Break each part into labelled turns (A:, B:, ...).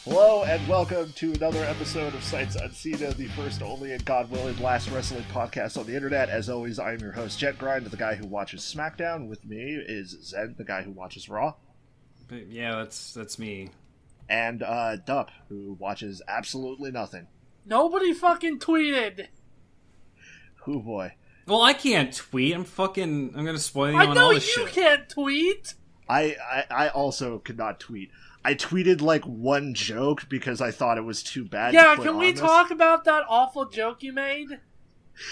A: Hello and welcome to another episode of Sights Uncena, the first, only, and God willing last wrestling podcast on the internet. As always, I am your host, Jet Grind, the guy who watches SmackDown. With me is Zen, the guy who watches Raw.
B: Yeah, that's me.
A: And Dup, who watches absolutely nothing.
C: Nobody fucking tweeted.
A: Oh boy.
B: Well, I can't tweet. I'm gonna spoil you
C: I
B: on
C: know
B: all this
C: you
B: shit.
C: can't tweet.
A: I also could not tweet. I tweeted like one joke because I thought it was too bad.
C: Yeah,
A: to put
C: can we
A: on
C: talk about that awful joke you made?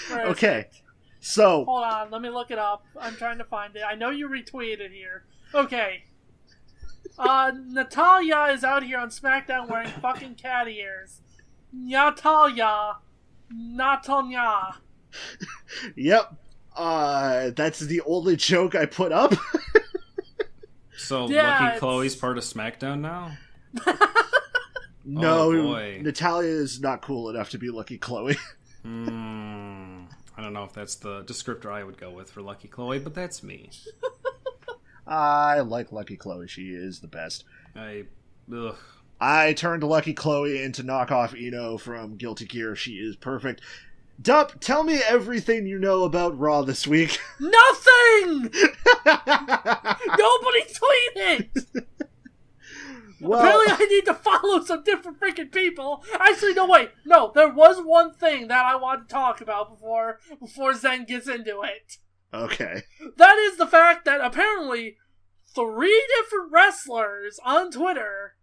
C: Where is
A: Okay,
C: it?
A: so
C: Hold on, let me look it up. I'm trying to find it. I know you retweeted it here. Okay. Natalya is out here on SmackDown wearing fucking cat ears. Natalya. Natalya.
A: Yep, that's the only joke I put up.
B: So
C: Yeah,
B: Lucky Chloe's part of SmackDown now?
A: No,
B: Oh, boy.
A: Natalya is not cool enough to be Lucky Chloe.
B: I don't know if that's the descriptor I would go with for Lucky Chloe, but that's me.
A: I like Lucky Chloe. She is the best.
B: Ugh.
A: I turned Lucky Chloe into knockoff Eno from Guilty Gear. She is perfect. Dup, tell me everything you know about Raw this week.
C: Nothing! Nobody tweeted!
A: Well,
C: Apparently I need to follow some different freaking people. Actually, no, wait. No, there was one thing that I want to talk about before Zen gets into it.
A: okay.
C: That is the fact that apparently 3 different wrestlers on Twitter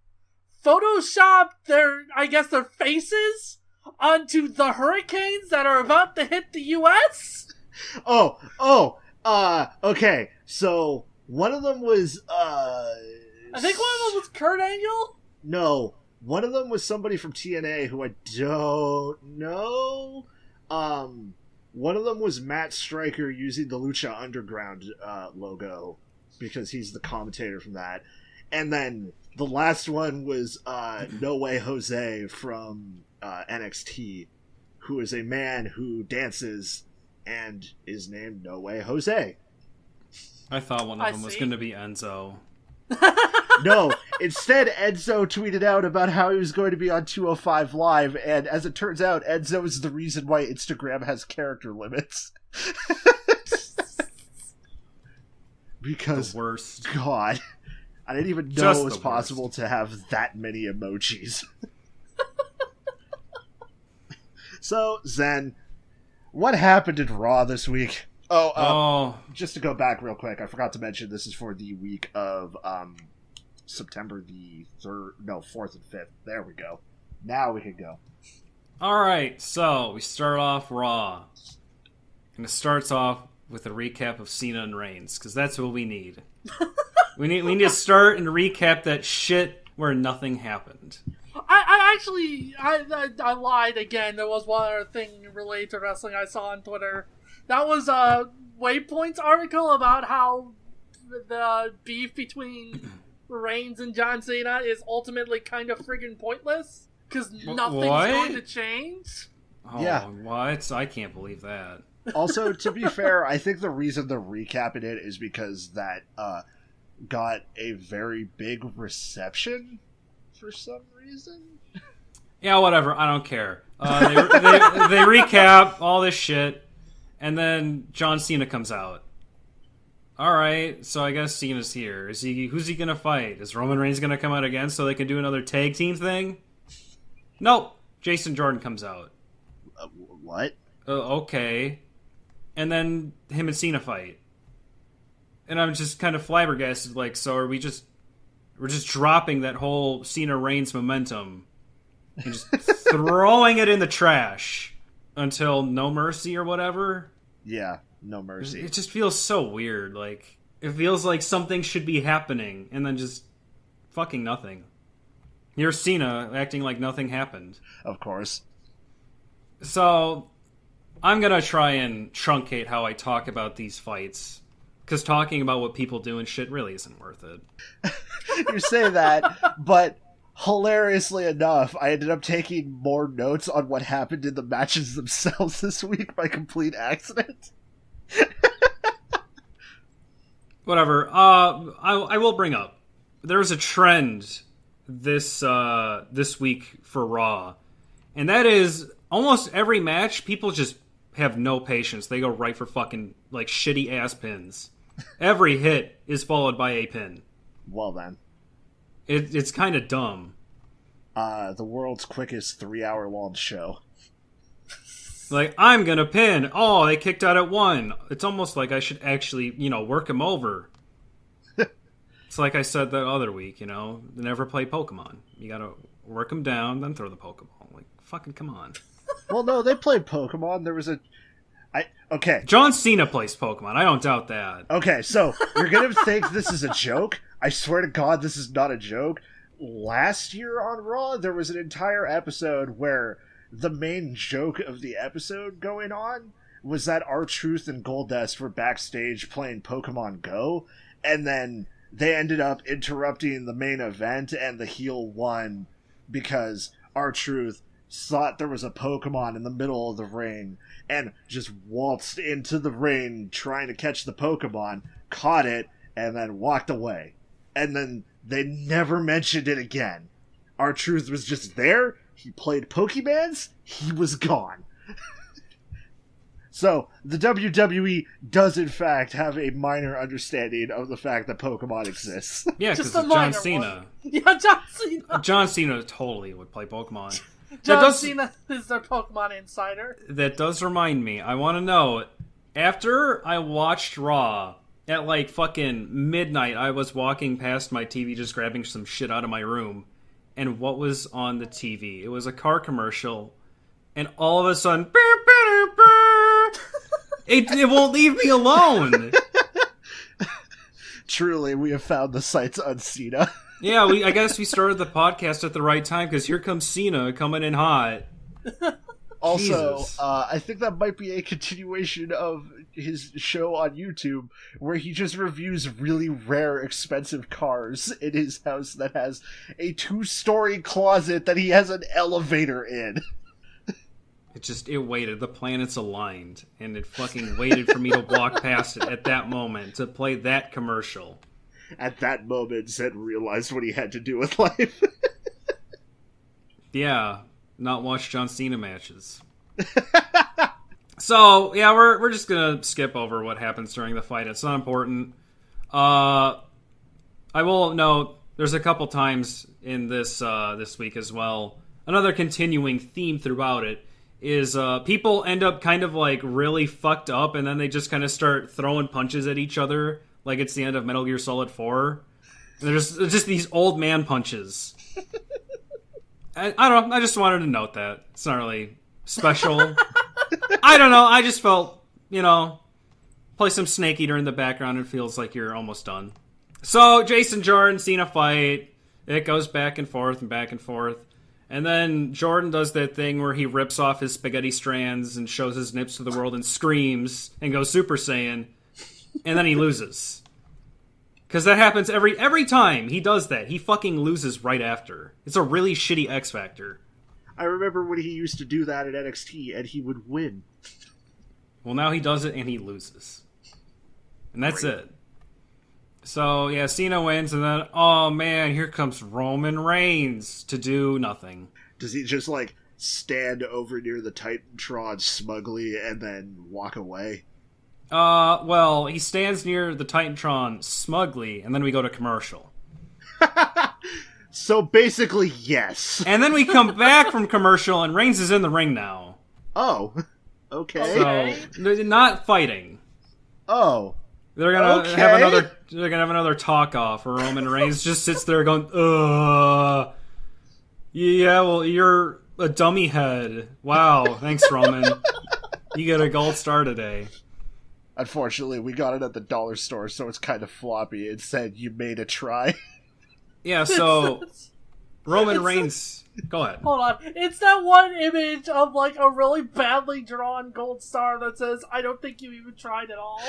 C: photoshopped their faces onto the hurricanes that are about to hit the U.S.?
A: Okay. So, one of them was,
C: I think one of them was Kurt Angle?
A: No, one of them was somebody from TNA who I don't know. One of them was Matt Stryker using the Lucha Underground logo because he's the commentator from that. And then the last one was No Way Jose from NXT, who is a man who dances and is named No Way Jose.
B: I thought one of them was going to be Enzo.
A: No, instead Enzo tweeted out about how he was going to be on 205 Live, and as it turns out, Enzo is the reason why Instagram has character limits. Because,
B: The worst.
A: God, I didn't even know
B: Just
A: it was
B: the
A: possible
B: worst.
A: to have that many emojis. So, Zen, what happened in Raw this week? Just to go back real quick, I forgot to mention this is for the week of September the 4th and 5th. There we go. Now we can go.
B: Alright, so we start off Raw. And it starts off with a recap of Cena and Reigns, because that's what we need. we need to start and recap that shit where nothing happened.
C: I lied again. There was one other thing related to wrestling I saw on Twitter. That was a Waypoint's article about how the beef between Reigns and John Cena is ultimately kind of friggin' pointless because nothing's going to change.
B: Oh,
A: Yeah.
B: What? I can't believe that.
A: Also, to be fair, I think the reason they're recapping it is because that got a very big reception for some reason.
B: Yeah, whatever. I don't care. They recap all this shit, and then John Cena comes out. All right, so I guess Cena's here. Who's he gonna fight? Is Roman Reigns gonna come out again so they can do another tag team thing? Nope. Jason Jordan comes out.
A: What?
B: Okay. And then him and Cena fight. And I'm just kind of flabbergasted. Like, so we're just dropping that whole Cena Reigns momentum and just throwing it in the trash until No Mercy or whatever.
A: Yeah, No Mercy.
B: It just feels so weird. Like, it feels like something should be happening and then just fucking nothing. Here's Cena acting like nothing happened.
A: Of course.
B: So, I'm gonna try and truncate how I talk about these fights, because talking about what people do and shit really isn't worth it.
A: You say that, but hilariously enough, I ended up taking more notes on what happened in the matches themselves this week by complete accident.
B: Whatever. I will bring up. There's a trend this week for Raw, and that is almost every match. People just have no patience. They go right for fucking like shitty ass pins. Every hit is followed by a pin.
A: Well then,
B: it's kind of dumb.
A: The world's quickest 3-hour long show.
B: Like, I'm gonna pin. Oh, they kicked out at 1. It's almost like I should actually, work him over. It's like I said that other week, never play Pokemon. You gotta work them down, then throw the Pokeball. Like, fucking come on.
A: Well, no, they played Pokemon. There was okay.
B: John Cena plays Pokemon. I don't doubt that.
A: Okay, so you're gonna think this is a joke. I swear to God, this is not a joke. Last year on Raw, there was an entire episode where the main joke of the episode going on was that R-Truth and Goldust were backstage playing Pokemon Go, and then they ended up interrupting the main event, and the heel won because R-Truth thought there was a Pokemon in the middle of the ring and just waltzed into the ring trying to catch the Pokemon, caught it, and then walked away. And then they never mentioned it again. R-Truth was just there, he played Pokemans, he was gone. So, the WWE does in fact have a minor understanding of the fact that Pokemon exists.
B: Yeah, because it's John Cena.
C: Yeah, John Cena.
B: John Cena totally would play Pokemon.
C: John Cena is their Pokemon insider.
B: That does remind me. I want to know, after I watched Raw, at like fucking midnight, I was walking past my TV just grabbing some shit out of my room. And what was on the TV? It was a car commercial. And all of a sudden, it won't leave me alone.
A: Truly, we have found the site's Uncena.
B: Yeah, I guess we started the podcast at the right time, because here comes Cena coming in hot.
A: Also, I think that might be a continuation of his show on YouTube, where he just reviews really rare, expensive cars in his house that has a 2-story closet that he has an elevator in.
B: It waited. The planets aligned, and it fucking waited for me to walk past it at that moment to play that commercial.
A: At that moment, Zed realized what he had to do with life.
B: Yeah, not watch John Cena matches. So, yeah, we're just gonna skip over what happens during the fight. It's not important. I will note, there's a couple times in this week as well. Another continuing theme throughout it is people end up kind of like really fucked up, and then they just kind of start throwing punches at each other like it's the end of Metal Gear Solid 4. And there's just these old man punches. I don't know, I just wanted to note that. It's not really special. I don't know, I just felt, play some Snake Eater in the background, it feels like you're almost done. So, Jason Jordan, Cena fight. It goes back and forth and back and forth. And then Jordan does that thing where he rips off his spaghetti strands and shows his nips to the world and screams and goes Super Saiyan. And then he loses. Because that happens every time he does that. He fucking loses right after. It's a really shitty X Factor.
A: I remember when he used to do that at NXT and he would win.
B: Well, now he does it and he loses. And that's it. So, yeah, Cena wins, and then, oh man, here comes Roman Reigns to do nothing.
A: Does he just, stand over near the Titantron smugly and then walk away?
B: Well, he stands near the Titantron smugly, and then we go to commercial.
A: So, basically, yes.
B: And then we come back from commercial, and Reigns is in the ring now.
A: Oh, okay.
B: So, they're not fighting.
A: Oh.
B: They're gonna have another talk off where Roman Reigns just sits there going, yeah, well, you're a dummy head. Wow, thanks, Roman. You get a gold star today.
A: Unfortunately, we got it at the dollar store, so it's kind of floppy. It said you made a try.
B: Yeah, so Roman Reigns. Go ahead.
C: Hold on. It's that one image of, a really badly drawn gold star that says, I don't think you even tried at all.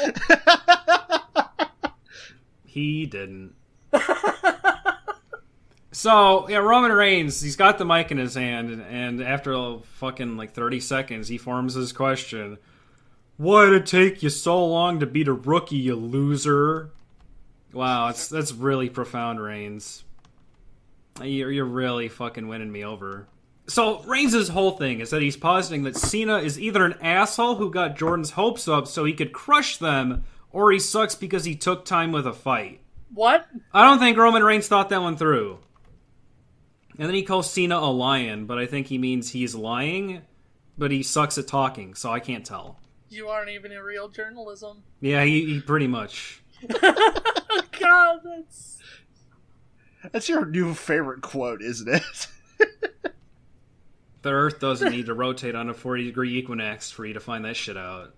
B: He didn't. So, yeah, Roman Reigns, he's got the mic in his hand, and after fucking, 30 seconds, he forms his question. Why did it take you so long to beat a rookie, you loser? Wow, that's really profound, Reigns. You're really fucking winning me over. So, Reigns' whole thing is that he's positing that Cena is either an asshole who got Jordan's hopes up so he could crush them, or he sucks because he took time with a fight.
C: What?
B: I don't think Roman Reigns thought that one through. And then he calls Cena a lion, but I think he means he's lying, but he sucks at talking, so I can't tell.
C: You aren't even in real journalism.
B: Yeah, he pretty much.
C: God,
A: That's your new favorite quote, isn't it?
B: The Earth doesn't need to rotate on a 40-degree equinox for you to find that shit out.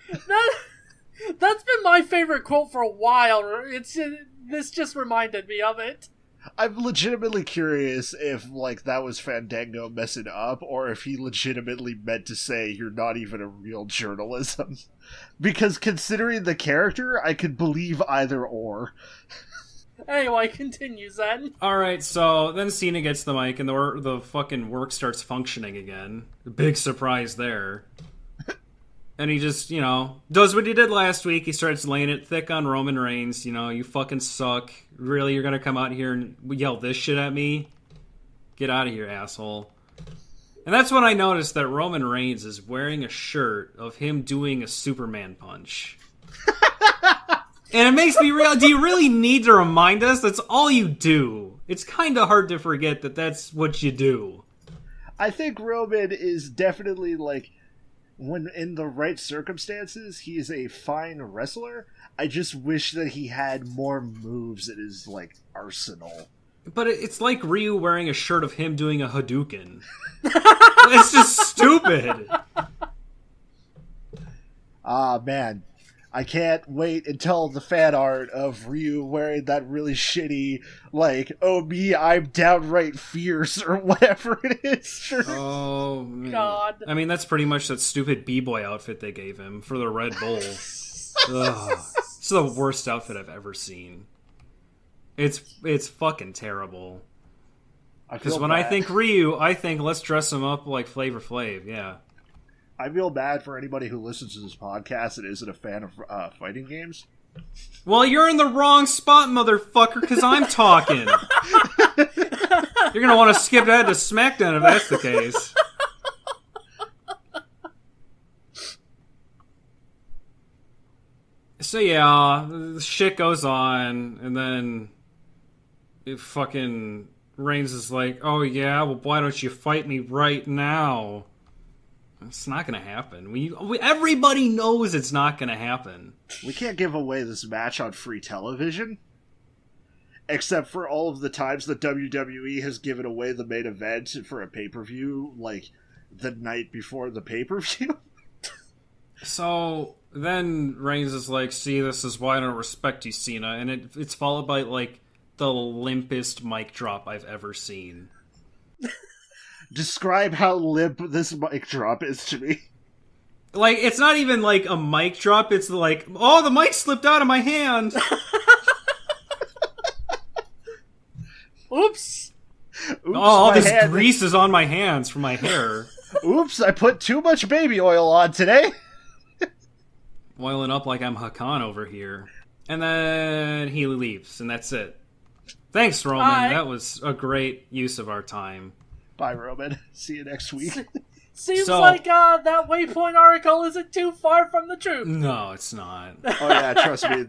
C: That's been my favorite quote for a while. This just reminded me of it.
A: I'm legitimately curious if, like, that was Fandango messing up, or if he legitimately meant to say you're not even a real journalism. Because considering the character, I could believe either or.
C: Anyway, continues then.
B: Alright, so then Cena gets the mic and the fucking work starts functioning again. Big surprise there. And he just, does what he did last week. He starts laying it thick on Roman Reigns. You fucking suck. Really, you're gonna come out here and yell this shit at me? Get out of here, asshole. And that's when I noticed that Roman Reigns is wearing a shirt of him doing a Superman punch. And it makes me real. Do you really need to remind us? That's all you do. It's kind of hard to forget that that's what you do.
A: I think Roman is definitely, like, when in the right circumstances, he is a fine wrestler. I just wish that he had more moves in his, like, arsenal.
B: But it's like Ryu wearing a shirt of him doing a Hadouken. It's just stupid.
A: Ah, man. I can't wait until the fan art of Ryu wearing that really shitty, like, oh me, I'm downright fierce, or whatever it is shirt.
B: Oh, man.
C: God.
B: I mean, that's pretty much that stupid B-boy outfit they gave him for the Red Bull. Ugh. It's the worst outfit I've ever seen. It's fucking terrible. Because when I think Ryu, I think let's dress him up like Flavor Flav, yeah.
A: I feel bad for anybody who listens to this podcast and isn't a fan of fighting games.
B: Well, you're in the wrong spot, motherfucker, because I'm talking. You're going to want to skip ahead to SmackDown if that's the case. So yeah, the shit goes on, and then it fucking Reigns is like, oh yeah, well why don't you fight me right now? It's not gonna happen. Everybody knows it's not gonna happen.
A: We can't give away this match on free television. Except for all of the times that WWE has given away the main event for a pay-per-view, like, the night before the pay-per-view.
B: So then Reigns is like, see, this is why I don't respect you, Cena. And it's followed by, like, the limpest mic drop I've ever seen.
A: Describe how limp this mic drop is to me.
B: Like, it's not even like a mic drop, it's like, oh, the mic slipped out of my hand.
C: Oops.
A: Oops,
B: all this grease is on my hands from my hair.
A: Oops, I put too much baby oil on today.
B: Oiling up like I'm Hakan over here. And then he leaves, and that's it. Thanks, Roman.
C: Bye.
B: That was a great use of our time.
A: Bye, Roman. See you next week.
C: Seems like that Waypoint article isn't too far from the truth.
B: No, it's not.
A: Oh yeah, trust me.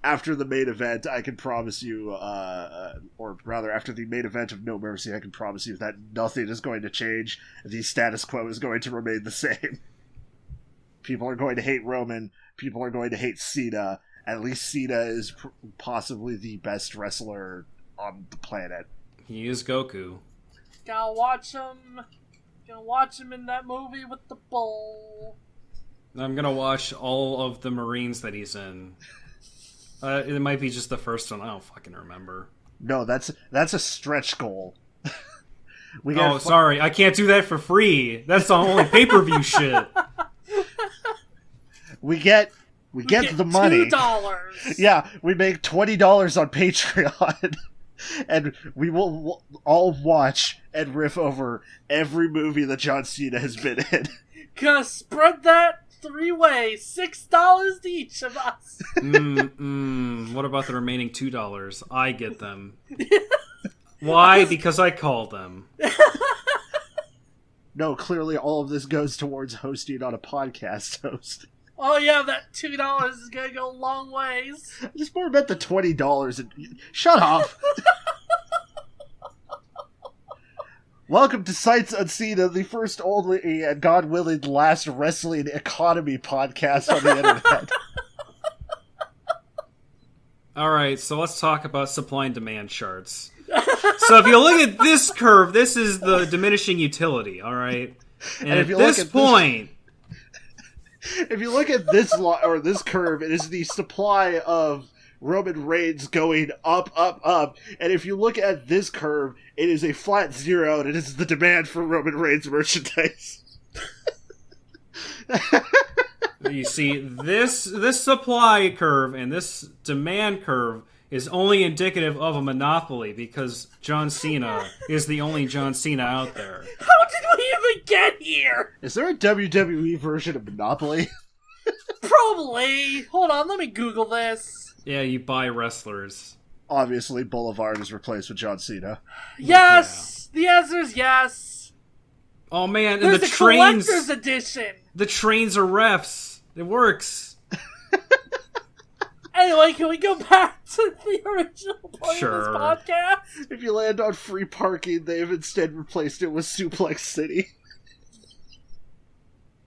A: After the main event, I can promise you, or rather, after the main event of No Mercy, I can promise you that nothing is going to change. The status quo is going to remain the same. People are going to hate Roman. People are going to hate Cena. At least Cena is possibly the best wrestler on the planet.
B: He is Goku.
C: Gotta watch him. Gonna watch him in that movie with the bull.
B: I'm gonna watch all of the Marines that he's in. It might be just the first one. I don't fucking remember.
A: No, that's a stretch goal.
B: Sorry. I can't do that for free. That's the only pay-per-view shit.
A: We get the money.
C: $2.
A: Yeah, we make $20 on Patreon. And we will all watch and riff over every movie that John Cena has been in.
C: Gonna spread that 3-way, $6 to each of us.
B: What about the remaining $2? I get them. Why? Because I called them.
A: No, clearly all of this goes towards hosting on a podcast host.
C: Oh yeah, that $2 is gonna go a long ways.
A: I just more bet the $20 and... Shut up! Welcome to Sights Uncena, the first, only, and God willing, last wrestling economy podcast on the internet.
B: Alright, so let's talk about supply and demand charts. So if you look at this curve, this is the diminishing utility, alright? And at this point...
A: If you look at this this curve, it is the supply of Roman Reigns going up, up, up. And if you look at this curve, it is a flat zero, and it is the demand for Roman Reigns merchandise.
B: You see, this supply curve and this demand curve is only indicative of a monopoly because John Cena is the only John Cena out there.
C: How did we even get here?
A: Is there a WWE version of Monopoly?
C: Probably. Hold on, let me Google this.
B: Yeah, you buy wrestlers.
A: Obviously, Boulevard is replaced with John Cena.
C: Yes! Yeah. The answer is yes.
B: Oh man,
C: There's
B: and the
C: a
B: trains...
C: collector's edition.
B: The trains are refs. It works.
C: Anyway, can we go back to the original point of this podcast?
A: If you land on free parking, they've instead replaced it with Suplex City.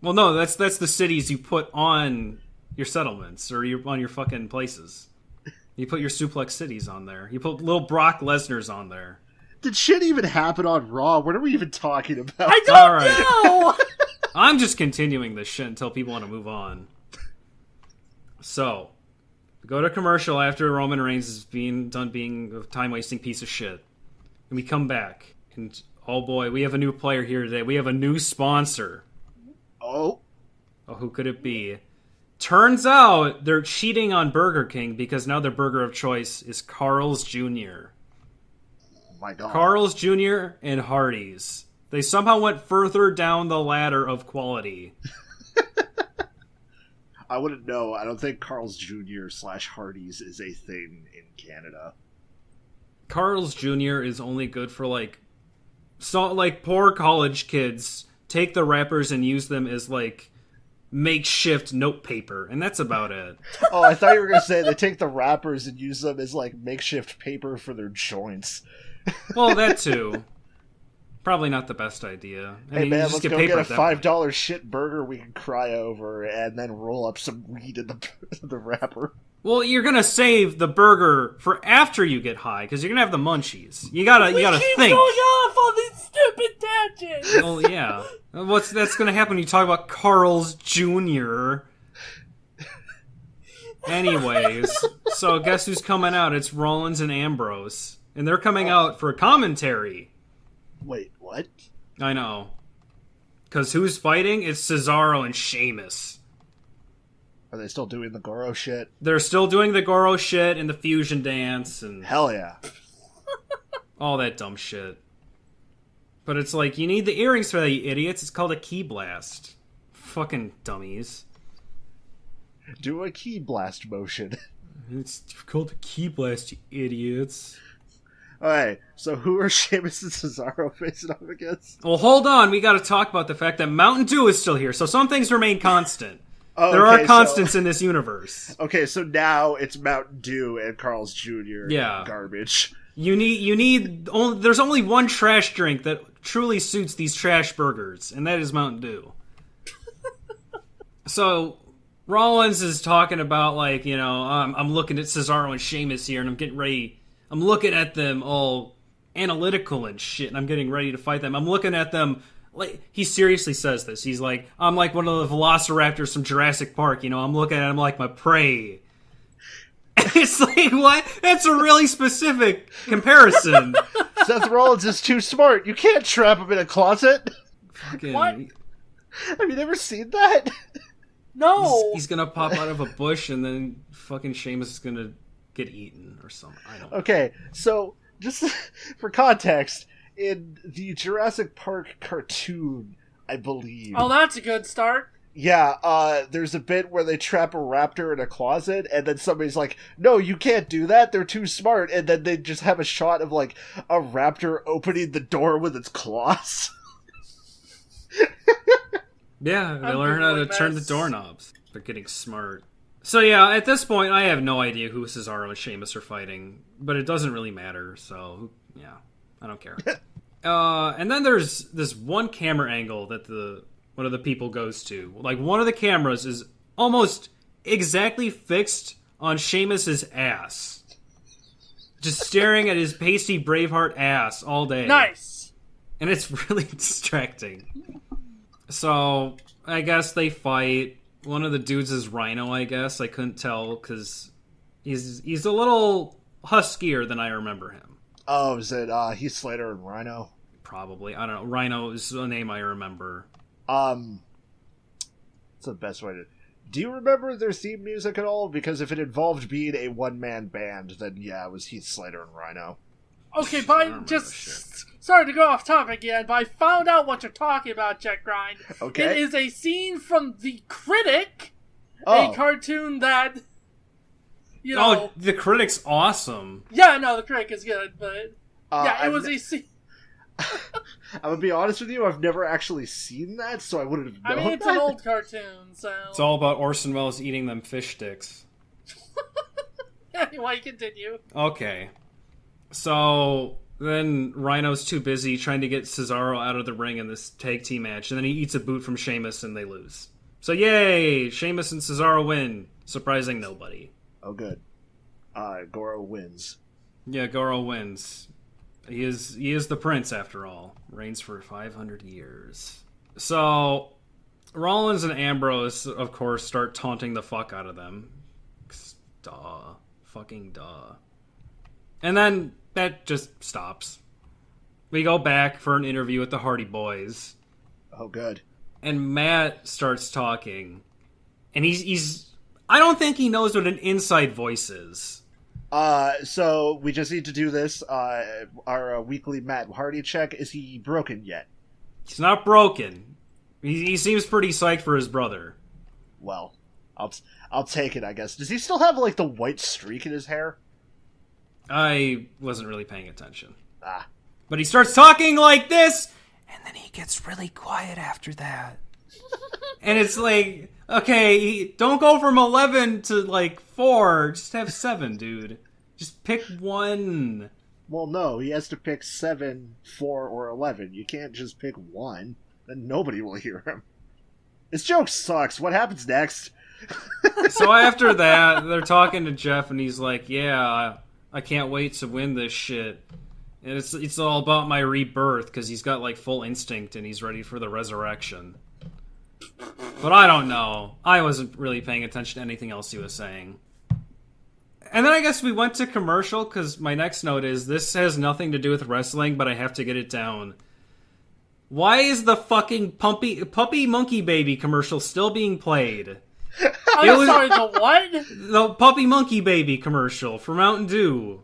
B: Well, no, that's the cities you put on your settlements, or on your fucking places. You put your Suplex Cities on there. You put little Brock Lesnar's on there.
A: Did shit even happen on Raw? What are we even talking about?
C: I don't know!
B: I'm just continuing this shit until people want to move on. So... we go to commercial after Roman Reigns is being a time-wasting piece of shit. And we come back. And, oh boy, we have a new player here today. We have a new sponsor.
A: Oh,
B: who could it be? Turns out they're cheating on Burger King because now their burger of choice is Carl's Jr.
A: Oh my god.
B: Carl's Jr. and Hardee's. They somehow went further down the ladder of quality.
A: I wouldn't know. I don't think Carl's Jr. / Hardee's is a thing in Canada.
B: Carl's Jr. is only good for, poor college kids take the wrappers and use them as, makeshift note paper, and that's about it.
A: Oh, I thought you were going to say they take the wrappers and use them as, makeshift paper for their joints.
B: Well, that too. Probably not the best idea.
A: Hey man, let's go get a $5 shit burger we can cry over and then roll up some weed in the wrapper.
B: Well, you're gonna save the burger for after you get high, because you're gonna have the munchies. You gotta think.
C: We keep going off on these stupid tangents!
B: Well, yeah. That's gonna happen when you talk about Carl's Jr.? Anyways, so guess who's coming out? It's Rollins and Ambrose. And they're coming out for a commentary.
A: Wait, what?
B: I know. Because who's fighting? It's Cesaro and Sheamus.
A: Are they still doing the Goro shit?
B: They're still doing the Goro shit and the fusion dance and...
A: Hell yeah.
B: all that dumb shit. But it's like, you need the earrings for that, you idiots. It's called a key blast. Fucking dummies.
A: Do a key blast motion.
B: It's called a key blast, you idiots.
A: Alright, so who are Sheamus and Cesaro facing off against?
B: Well, hold on. We gotta talk about the fact that Mountain Dew is still here, so some things remain constant.
A: Oh,
B: there are constants in this universe.
A: Okay, so now it's Mountain Dew and Carl's Jr.
B: Yeah.
A: Garbage.
B: There's only one trash drink that truly suits these trash burgers, and that is Mountain Dew. So, Rollins is talking about, I'm looking at Cesaro and Sheamus here, and I'm looking at them all analytical and shit, and I'm getting ready to fight them. I'm looking at them, he seriously says this. He's like, I'm like one of the velociraptors from Jurassic Park, I'm looking at them like my prey. It's like, what? That's a really specific comparison.
A: Seth Rollins is too smart. You can't trap him in a closet.
B: Fucking...
C: What?
A: Have you never seen that?
C: No.
B: He's gonna pop out of a bush and then fucking Sheamus is gonna get eaten or something. I don't know.
A: Okay, so just for context, in the Jurassic Park cartoon, I believe.
C: Oh, that's a good start.
A: Yeah, there's a bit where they trap a raptor in a closet, and then somebody's like, no, you can't do that, they're too smart, and then they just have a shot of, like, a raptor opening the door with its claws.
B: Yeah, they learn how to turn the doorknobs. They're getting smart. So yeah, at this point, I have no idea who Cesaro and Sheamus are fighting, but it doesn't really matter, so, yeah, I don't care. And then there's this one camera angle that one of the people goes to. Like, one of the cameras is almost exactly fixed on Sheamus's ass. Just staring at his pasty Braveheart ass all day.
C: Nice!
B: And it's really distracting. So, I guess they fight. One of the dudes is Rhino, I guess. I couldn't tell, because he's a little huskier than I remember him.
A: Oh, is it Heath Slater and Rhino?
B: Probably. I don't know. Rhino is a name I remember.
A: What's the best way to... Do you remember their theme music at all? Because if it involved being a one-man band, then yeah, it was Heath Slater and Rhino.
C: Okay, but just... Sorry to go off topic again, but I found out what you're talking about, Jack Grind.
A: Okay.
C: It is a scene from The Critic,
A: Oh.
C: a cartoon that, you know...
B: Oh, The Critic's awesome.
C: Yeah, no, The Critic is good, but... yeah, it
A: I'm
C: was a scene...
A: I'm gonna be honest with you, I've never actually seen that, so I wouldn't have known
C: I mean, it's
A: that.
C: an old cartoon, so...
B: It's all about Orson Welles eating them fish sticks.
C: Anyway, continue.
B: Okay. So, then Rhino's too busy trying to get Cesaro out of the ring in this tag team match, and then he eats a boot from Sheamus and they lose. So yay! Sheamus and Cesaro win, surprising nobody.
A: Oh, good. Goro wins.
B: Yeah, Goro wins. He is the prince, after all. Reigns for 500 years. So, Rollins and Ambrose, of course, start taunting the fuck out of them. Duh. Fucking duh. And then that just stops. We go back for an interview with the Hardy Boys.
A: Oh, good.
B: And Matt starts talking. And he's I don't think he knows what an inside voice is.
A: So we just need to do this. Our weekly Matt Hardy check. Is he broken yet?
B: He's not broken. He seems pretty psyched for his brother.
A: Well, I'll take it, I guess. Does he still have, like, the white streak in his hair?
B: I wasn't really paying attention.
A: Ah.
B: But he starts talking like this, and then he gets really quiet after that. And it's like, okay, don't go from 11 to, like, 4. Just have 7, dude. Just pick one.
A: Well, no, he has to pick 7, 4, or 11. You can't just pick one. Then nobody will hear him. This joke sucks. What happens next?
B: So after that, they're talking to Jeff, and he's like, yeah, I can't wait to win this shit. And it's all about my rebirth, because he's got, like, full instinct, and he's ready for the resurrection. But I don't know. I wasn't really paying attention to anything else he was saying. And then I guess we went to commercial, because my next note is, this has nothing to do with wrestling, but I have to get it down. Why is the fucking Puppy Monkey Baby commercial still being played?
C: I'm sorry, the what?
B: The Puppy Monkey Baby commercial for Mountain Dew.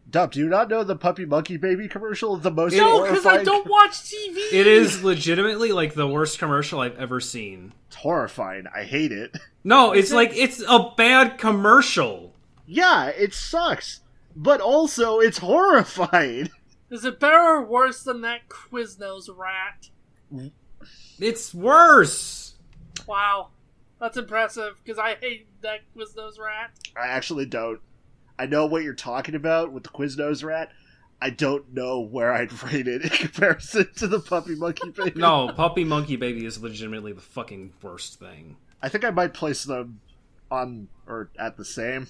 A: Dub, do you not know the Puppy Monkey Baby commercial is the most
C: No, because I
A: horrifying...
C: don't watch TV!
B: It is legitimately, like, the worst commercial I've ever seen.
A: It's horrifying. I hate it.
B: No, it's like, it's a bad commercial.
A: Yeah, it sucks. But also, it's horrifying.
C: Is it better or worse than that Quiznos rat?
B: It's worse.
C: Wow. That's impressive, because I hate that Quiznos rat.
A: I actually don't. I know what you're talking about with the Quiznos rat. I don't know where I'd rate it in comparison to the Puppy Monkey Baby.
B: No, Puppy Monkey Baby is legitimately the fucking worst thing.
A: I think I might place them on, or at the same.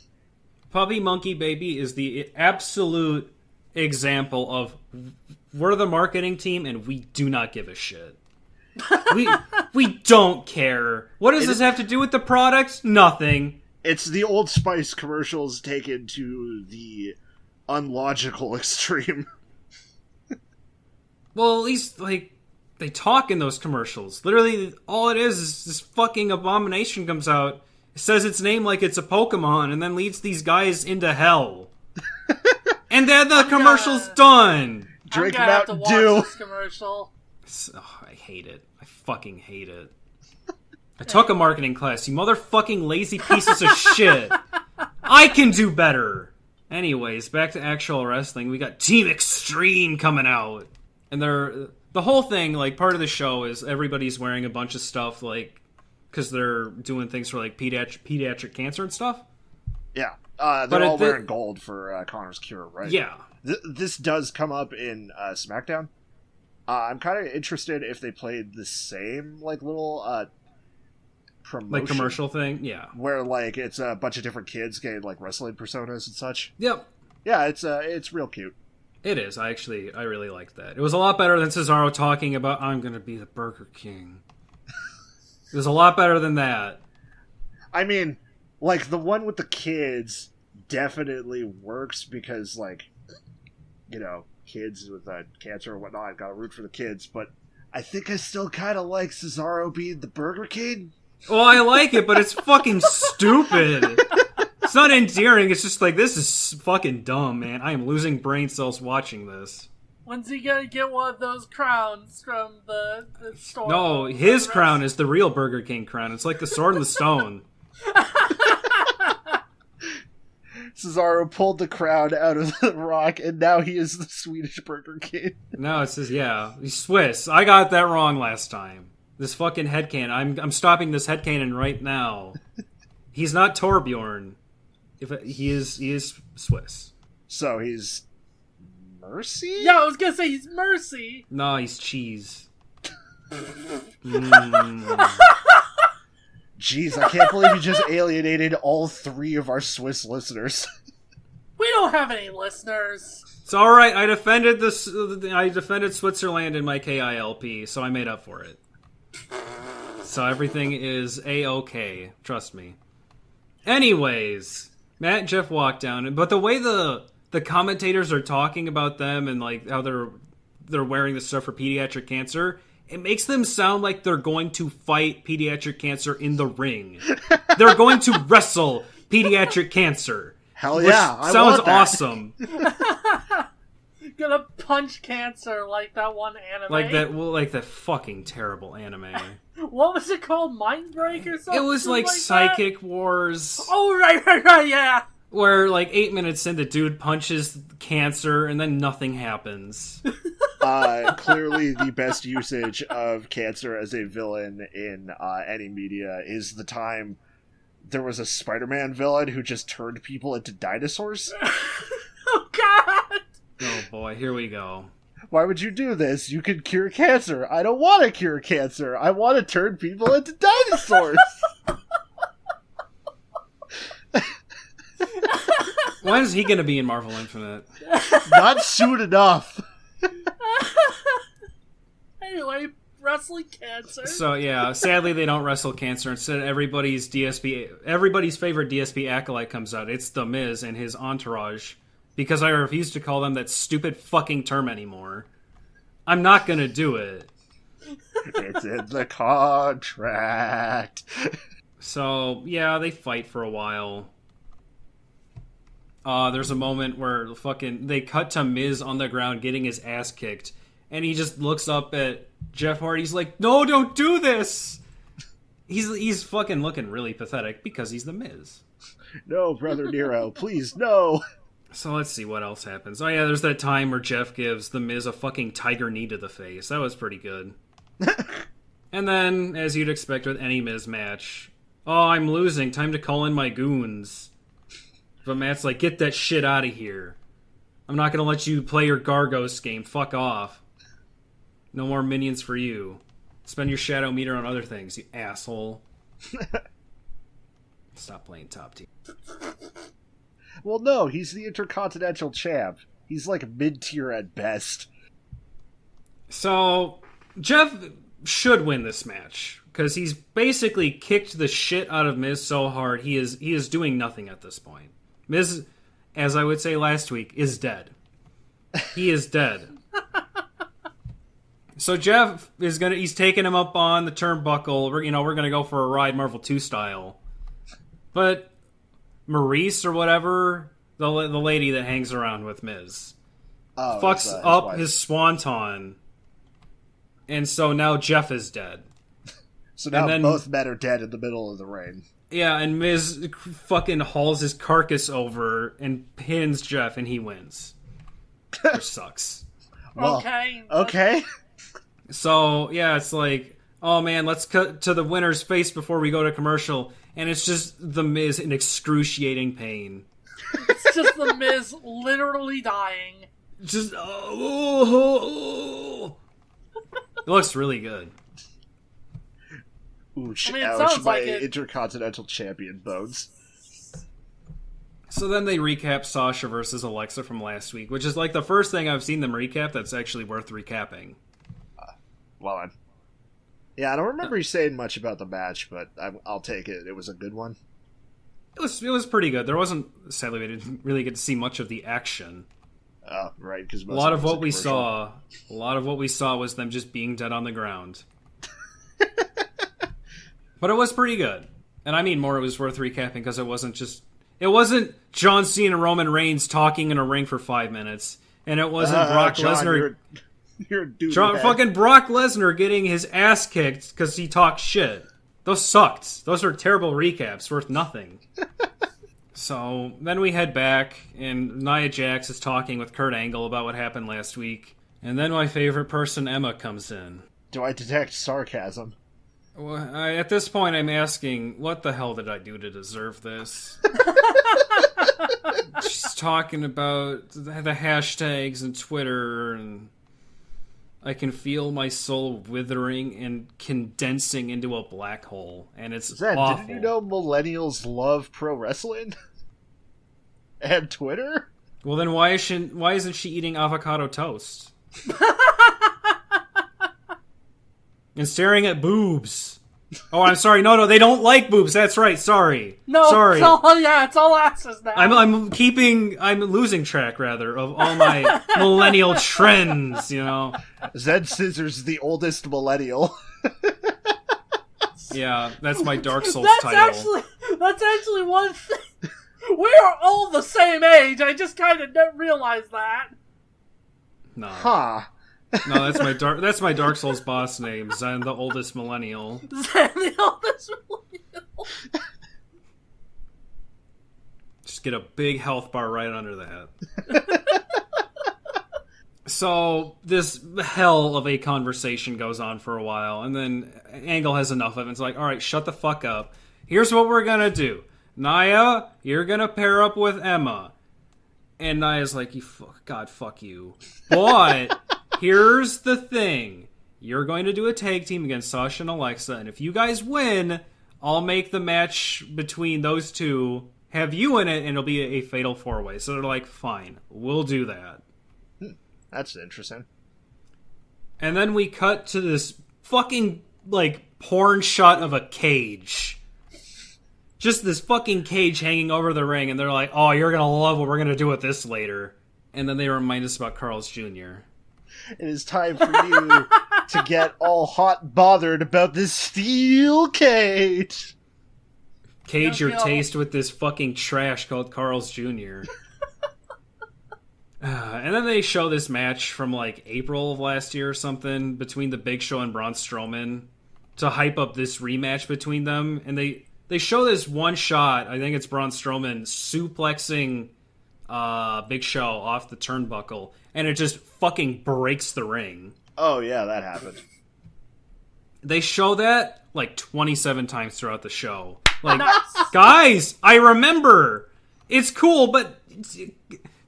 B: Puppy Monkey Baby is the absolute example of, we're the marketing team and we do not give a shit. we don't care. What does this have to do with the product? Nothing.
A: It's the Old Spice commercials taken to the unlogical extreme.
B: Well, at least, like, they talk in those commercials. Literally, all it is this fucking abomination comes out, says its name like it's a Pokemon, and then leads these guys into hell. And then the commercial's done!
A: Drink
C: I'm gonna have to
A: Mountain
C: watch
A: Dew.
C: this commercial.
B: I hate it. I fucking hate it. I took a marketing class, you motherfucking lazy pieces of shit. I can do better. Anyways, back to actual wrestling. We got Team Extreme coming out. And the whole thing, like, part of the show is everybody's wearing a bunch of stuff, like, because they're doing things for, like, pediatric cancer and stuff.
A: Yeah. They're all wearing gold for Connor's cure, right?
B: Yeah.
A: This does come up in SmackDown. I'm kind of interested if they played the same, like, little promotion.
B: Like, commercial thing? Yeah.
A: Where, like, it's a bunch of different kids getting, like, wrestling personas and such.
B: Yep.
A: Yeah, it's real cute.
B: It is. I really liked that. It was a lot better than Cesaro talking about, I'm going to be the Burger King. It was a lot better than that.
A: I mean, like, the one with the kids definitely works because, like, you know, kids with cancer or whatnot, I've got to root for the kids, but I think I still kind of like Cesaro being the Burger King.
B: Well, I like it, but it's fucking stupid. It's not endearing, it's just like, this is fucking dumb, man. I am losing brain cells watching this.
C: When's he gonna get one of those crowns from the store?
B: No, his crown is the real Burger King crown. It's like the Sword and the Stone.
A: Cesaro pulled the crown out of the Rock, and now he is the Swedish Burger King.
B: No, it says, yeah, he's Swiss. I got that wrong last time. This fucking headcanon. I'm stopping this headcanon right now. He's not Torbjorn. He is Swiss.
A: So he's Mercy?
C: Yeah, I was gonna say he's Mercy.
B: No, he's cheese.
A: Jeez, I can't believe you just alienated all 3 of our Swiss listeners.
C: We don't have any listeners.
B: It's all right. I defended this. I defended Switzerland in my KILP, so I made up for it. So everything is A-OK. Trust me. Anyways, Matt and Jeff walk down, but the way the commentators are talking about them and like how they're wearing the stuff for pediatric cancer, it makes them sound like they're going to fight pediatric cancer in the ring. They're going to wrestle pediatric cancer.
A: Hell yeah, I
B: sounds
A: want that.
B: awesome.
C: Gonna punch cancer like that one anime.
B: Like that fucking terrible anime.
C: What was it called? Mindbreak or something?
B: It was like Psychic Wars.
C: Oh, right, yeah.
B: Where, like, 8 minutes in, the dude punches cancer, and then nothing happens.
A: Clearly the best usage of cancer as a villain in any media is the time there was a Spider-Man villain who just turned people into dinosaurs.
C: Oh, God!
B: Oh, boy, here we go.
A: Why would you do this? You could cure cancer. I don't want to cure cancer. I want to turn people into dinosaurs.
B: When is he going to be in Marvel Infinite?
A: Not soon enough.
C: Anyway, wrestling cancer.
B: So, yeah, sadly they don't wrestle cancer. Instead, everybody's favorite DSP acolyte comes out. It's The Miz and his entourage. Because I refuse to call them that stupid fucking term anymore. I'm not gonna do it.
A: It's in the contract.
B: So, yeah, they fight for a while. There's a moment where they cut to Miz on the ground getting his ass kicked. And he just looks up at Jeff Hardy. He's like, no, don't do this! He's fucking looking really pathetic because he's The Miz.
A: No, Brother Nero, please, no!
B: So let's see what else happens. Oh yeah, there's that time where Jeff gives The Miz a fucking tiger knee to the face. That was pretty good. And then, as you'd expect with any Miz match, oh, I'm losing. Time to call in my goons. But Matt's like, get that shit out of here. I'm not gonna let you play your Gargos game. Fuck off. No more minions for you. Spend your shadow meter on other things, you asshole. Stop playing top team.
A: Well, no, he's the Intercontinental Champ. He's like mid-tier at best.
B: So, Jeff should win this match, because he's basically kicked the shit out of Miz so hard, he is doing nothing at this point. Miz, as I would say last week, is dead. He is dead. So Jeff he's taking him up on the turnbuckle. We're gonna go for a ride Marvel 2 style. But Maurice or whatever, the lady that hangs around with Miz, fucks up his swanton. And so now Jeff is dead.
A: So now
B: then,
A: both men are dead in the middle of the ring.
B: Yeah, and Miz fucking hauls his carcass over and pins Jeff, and he wins. Which sucks.
A: Well, okay.
B: So, yeah, it's like, oh man, let's cut to the winner's face before we go to commercial. And it's just the Miz in excruciating pain.
C: It's just the Miz literally dying.
B: Just, oh. It looks really good.
A: Ooch,
C: I mean, it
A: ouch,
C: sounds
A: my
C: like it.
A: Intercontinental Champion bones.
B: So then they recap Sasha versus Alexa from last week, which is like the first thing I've seen them recap that's actually worth recapping.
A: Well, yeah, I don't remember you saying much about the match, but I'll take it. It was a good one.
B: It was pretty good. There wasn't, sadly, we didn't really get to see much of the action.
A: Oh, right, because
B: a lot of what we saw was them just being dead on the ground. But it was pretty good. And I mean more, it was worth recapping because it wasn't John Cena and Roman Reigns talking in a ring for 5 minutes. And it wasn't Brock Lesnar.
A: You're a dude.
B: Fucking Brock Lesnar getting his ass kicked because he talked shit. Those sucked. Those are terrible recaps worth nothing. So then we head back, and Nia Jax is talking with Kurt Angle about what happened last week. And then my favorite person, Emma, comes in.
A: Do I detect sarcasm?
B: Well, at this point, I'm asking, what the hell did I do to deserve this? She's talking about the hashtags and Twitter, and I can feel my soul withering and condensing into a black hole, and it's
A: Zen,
B: awful.
A: didn't you know millennials love pro wrestling? And Twitter?
B: Well, then why isn't she eating avocado toast? And staring at boobs. Oh, I'm sorry. No, they don't like boobs. That's right. Sorry.
C: No,
B: sorry.
C: It's all asses now.
B: I'm losing track, rather, of all my millennial trends, you know.
A: Zed Scissors, the oldest millennial.
B: Yeah, that's my Dark Souls
C: title. That's actually one thing. We are all the same age. I just kind of didn't realize that.
B: No.
A: Huh.
B: No, that's my Dark Souls boss name, Zen, the oldest millennial.
C: Zen, the oldest millennial.
B: Just get a big health bar right under that. So this hell of a conversation goes on for a while, and then Angle has enough of it. It's like, all right, shut the fuck up. Here's what we're gonna do. Nia, you're gonna pair up with Emma. And Nia's like, God, fuck you. But here's the thing. You're going to do a tag team against Sasha and Alexa, and if you guys win, I'll make the match between those two, have you in it, and it'll be a fatal four-way. So they're like, fine, we'll do that.
A: That's interesting.
B: And then we cut to this fucking, porn shot of a cage. Just this fucking cage hanging over the ring, and they're like, oh, you're gonna love what we're gonna do with this later. And then they remind us about Carl's Jr.
A: It is time for you to get all hot and bothered about this steel cage.
B: Cage your taste with this fucking trash called Carl's Jr. And then they show this match from April of last year or something between the Big Show and Braun Strowman to hype up this rematch between them. And they show this one shot, I think it's Braun Strowman suplexing Big Show off the turnbuckle, and it just fucking breaks the ring.
A: Oh yeah, that happened.
B: They show that 27 times throughout the show. Guys, I remember. It's cool, but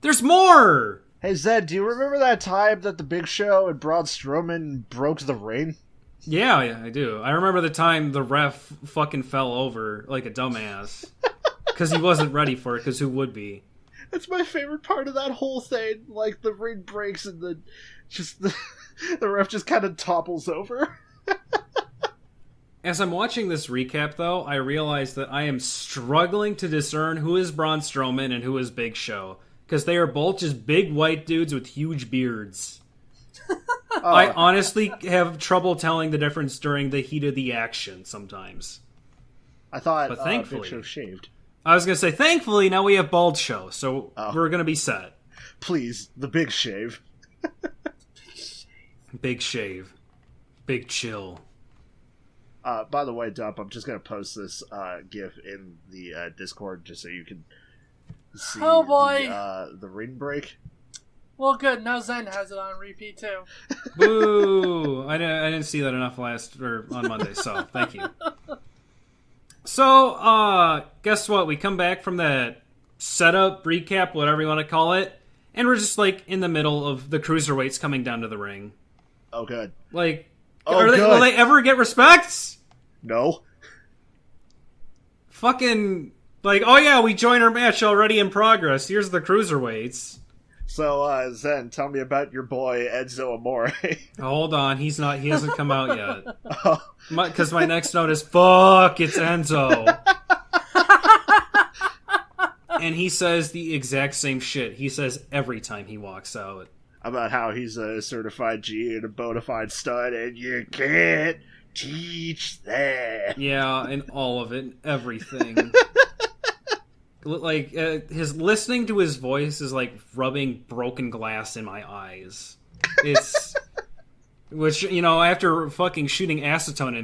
B: there's more.
A: Hey Zed, do you remember that time that the Big Show and Braun Strowman broke the ring?
B: Yeah, I do. I remember the time the ref fucking fell over like a dumbass. Because he wasn't ready for it, because who would be?
A: That's my favorite part of that whole thing. The ring breaks and the ref just kind of topples over.
B: As I'm watching this recap, though, I realize that I am struggling to discern who is Braun Strowman and who is Big Show. Because they are both just big white dudes with huge beards. I honestly have trouble telling the difference during the heat of the action sometimes.
A: I thought
B: but thankfully,
A: Big Show shaved.
B: I was going to say, thankfully, now we have Bald Show, so we're going to be set.
A: Please, the big shave.
B: Big shave. Big chill.
A: By the way, Dump, I'm just gonna post this GIF in the Discord just so you can see
C: Oh boy,
A: the ring break.
C: well, good. Now Zen has it on repeat too.
B: Boo! I didn't see that enough on Monday, so thank you. So, guess what? We come back from that setup, recap, whatever you want to call it, and we're just, like, in the middle of the cruiserweights coming down to the ring.
A: Oh, good.
B: Like,
A: good.
B: Will they ever get respect?
A: No.
B: Fucking, like, oh yeah, we join our match already in progress. Here's the cruiserweights.
A: So, Zen, tell me about your boy Enzo Amore.
B: Hold on, he hasn't come out yet.
A: Oh.
B: Because my next note is, fuck, it's Enzo. And he says the exact same shit. He says every time he walks out.
A: About how he's a certified G and a bona fide stud, and you can't teach that.
B: Yeah, and all of it, everything. Like, his listening to his voice is like rubbing broken glass in my eyes. It's... Which, you know, after fucking shooting acetone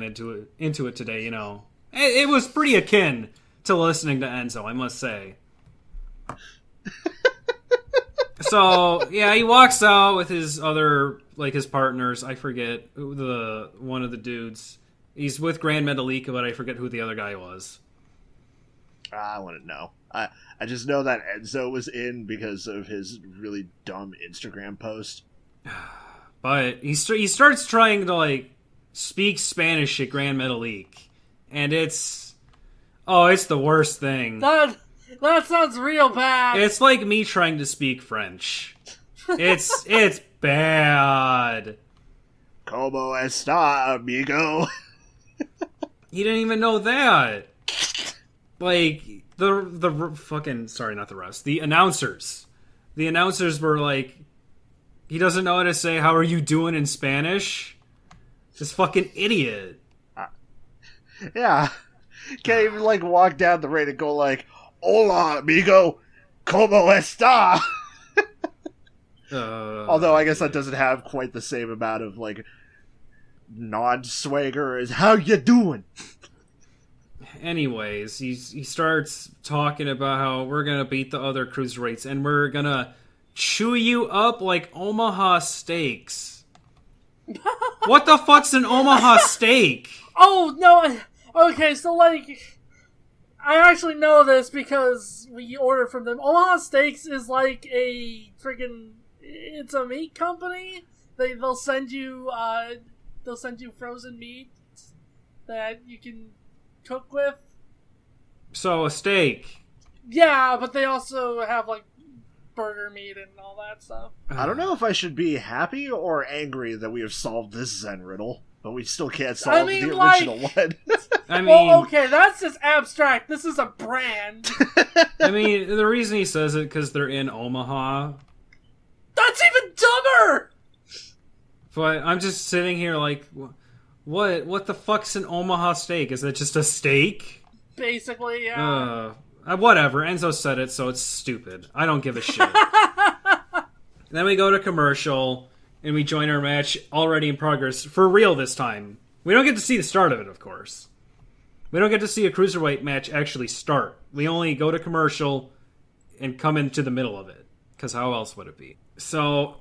B: into it today, you know, it was pretty akin to listening to Enzo, I must say. So, yeah, he walks out with his other, like, his partners. I forget one of the dudes. He's with Grand Metalica, but I forget who the other guy was.
A: I wouldn't know. I just know that Enzo was in because of his really dumb Instagram post.
B: But he starts trying to, like, speak Spanish at Grand Metalique. And it's the worst thing.
C: That sounds real bad.
B: It's like me trying to speak French. It's bad.
A: Como está, amigo?
B: He didn't even know that. Like, the fucking... Sorry, not the rest. The announcers. The announcers were like... He doesn't know how to say, how are you doing in Spanish? This fucking idiot.
A: Yeah. Can't even, like, walk down the ring and go, like, hola, amigo, como está? Although I guess that doesn't have quite the same amount of, like, non-swagger as, how you doing?
B: Anyways, he starts talking about how we're gonna beat the other cruiserweights and we're gonna chew you up like Omaha steaks. What the fuck's an Omaha steak?
C: Oh, no. Okay, so, like, I actually know this because we ordered from them. Omaha Steaks is like a freaking... It's a meat company. They'll send you frozen meat that you can cook with.
B: So, a steak.
C: Yeah, but they also have, like, burger meat and all that stuff.
A: I don't know if I should be happy or angry that we have solved this Zen riddle, but we still can't solve the original one.
B: I mean,
C: well, okay, that's just abstract. This is a brand.
B: I mean, the reason he says it because they're in Omaha.
C: That's even dumber!
B: But I'm just sitting here like, what the fuck's an Omaha steak? Is it just a steak?
C: Basically, yeah.
B: Whatever. Enzo said it, so it's stupid. I don't give a shit. Then we go to commercial, and we join our match already in progress. For real this time. We don't get to see the start of it, of course. We don't get to see a cruiserweight match actually start. We only go to commercial and come into the middle of it. Because how else would it be? So,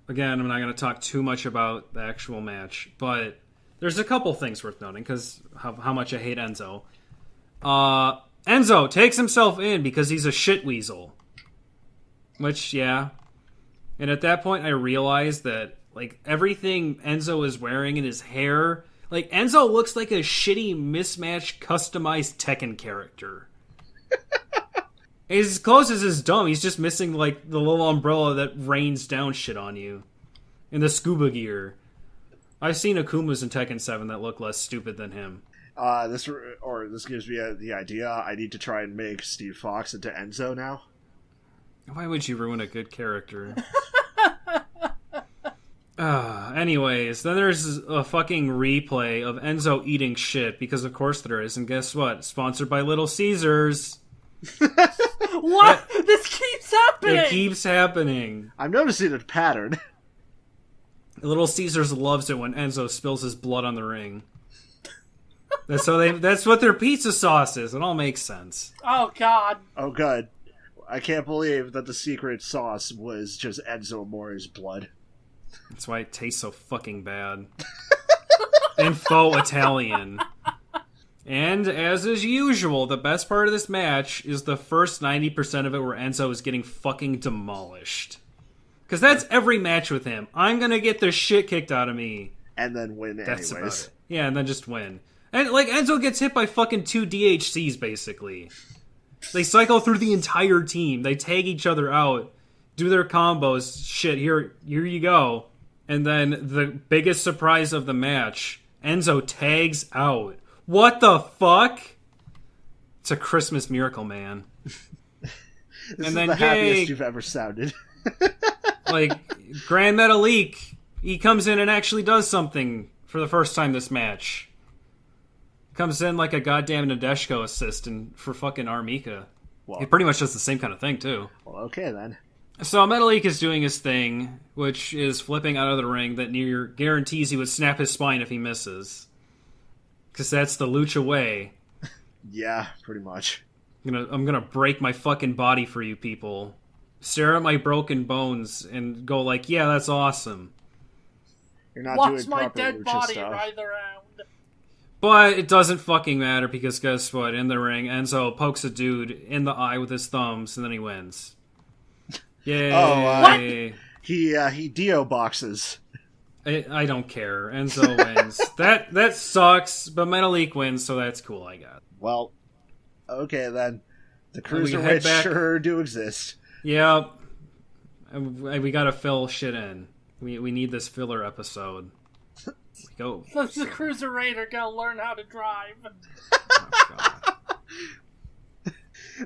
B: again, I'm not going to talk too much about the actual match, but there's a couple things worth noting, because how much I hate Enzo. Enzo takes himself in because he's a shit weasel. Which, yeah. And at that point, I realized that, like, everything Enzo is wearing in his hair... Like, Enzo looks like a shitty, mismatched, customized Tekken character. His clothes is just dumb. He's just missing, like, the little umbrella that rains down shit on you. And the scuba gear. I've seen Akumas in Tekken 7 that look less stupid than him.
A: This gives me the idea. I need to try and make Steve Fox into Enzo now.
B: Why would you ruin a good character? Anyways, then there's a fucking replay of Enzo eating shit, because of course there is, and guess what? Sponsored by Little Caesars.
C: What? This keeps happening!
B: It keeps happening.
A: I'm noticing a pattern.
B: Little Caesars loves it when Enzo spills his blood on the ring. That's what their pizza sauce is. It all makes sense.
C: Oh God.
A: Oh, God. I can't believe that the secret sauce was just Enzo Amore's blood.
B: That's why it tastes so fucking bad. And faux Italian. And as is usual, the best part of this match is the first 90% of it where Enzo is getting fucking demolished. Because that's every match with him. I'm gonna get the shit kicked out of me.
A: And then win
B: That's
A: anyways.
B: about it. Yeah, and then just win. And, like, Enzo gets hit by fucking 2 DHCs, basically. They cycle through the entire team. They tag each other out, do their combos. Shit, here you go. And then the biggest surprise of the match, Enzo tags out. What the fuck? It's a Christmas miracle, man.
A: This is the happiest you've ever sounded.
B: Like, Grand Metalik, he comes in and actually does something for the first time this match. Comes in like a goddamn Nadeshko assistant for fucking Armika.
A: Well,
B: He pretty much does the same kind of thing, too.
A: well, okay then.
B: So Metalik is doing his thing, which is flipping out of the ring that near guarantees he would snap his spine if he misses. Because that's the lucha way.
A: Yeah, pretty much.
B: I'm gonna break my fucking body for you people. Stare at my broken bones and go like, yeah, that's awesome.
A: You're not
C: Watch
A: doing
C: my
A: proper
C: dead
A: lucha
C: body
A: stuff.
C: writhe around.
B: But it doesn't fucking matter because guess what? In the ring, Enzo pokes a dude in the eye with his thumbs and then he wins. Yay.
A: Oh, he Dio boxes.
B: I don't care. Enzo wins. That sucks, but Metalik wins, so that's cool, I guess.
A: Well, okay then. The
B: we can head
A: cruiserweights
B: back.
A: sure do exist.
B: Yeah. We gotta fill shit in. We need this filler episode. Go.
C: The cruiserweight gotta learn how to drive.
B: Oh, God.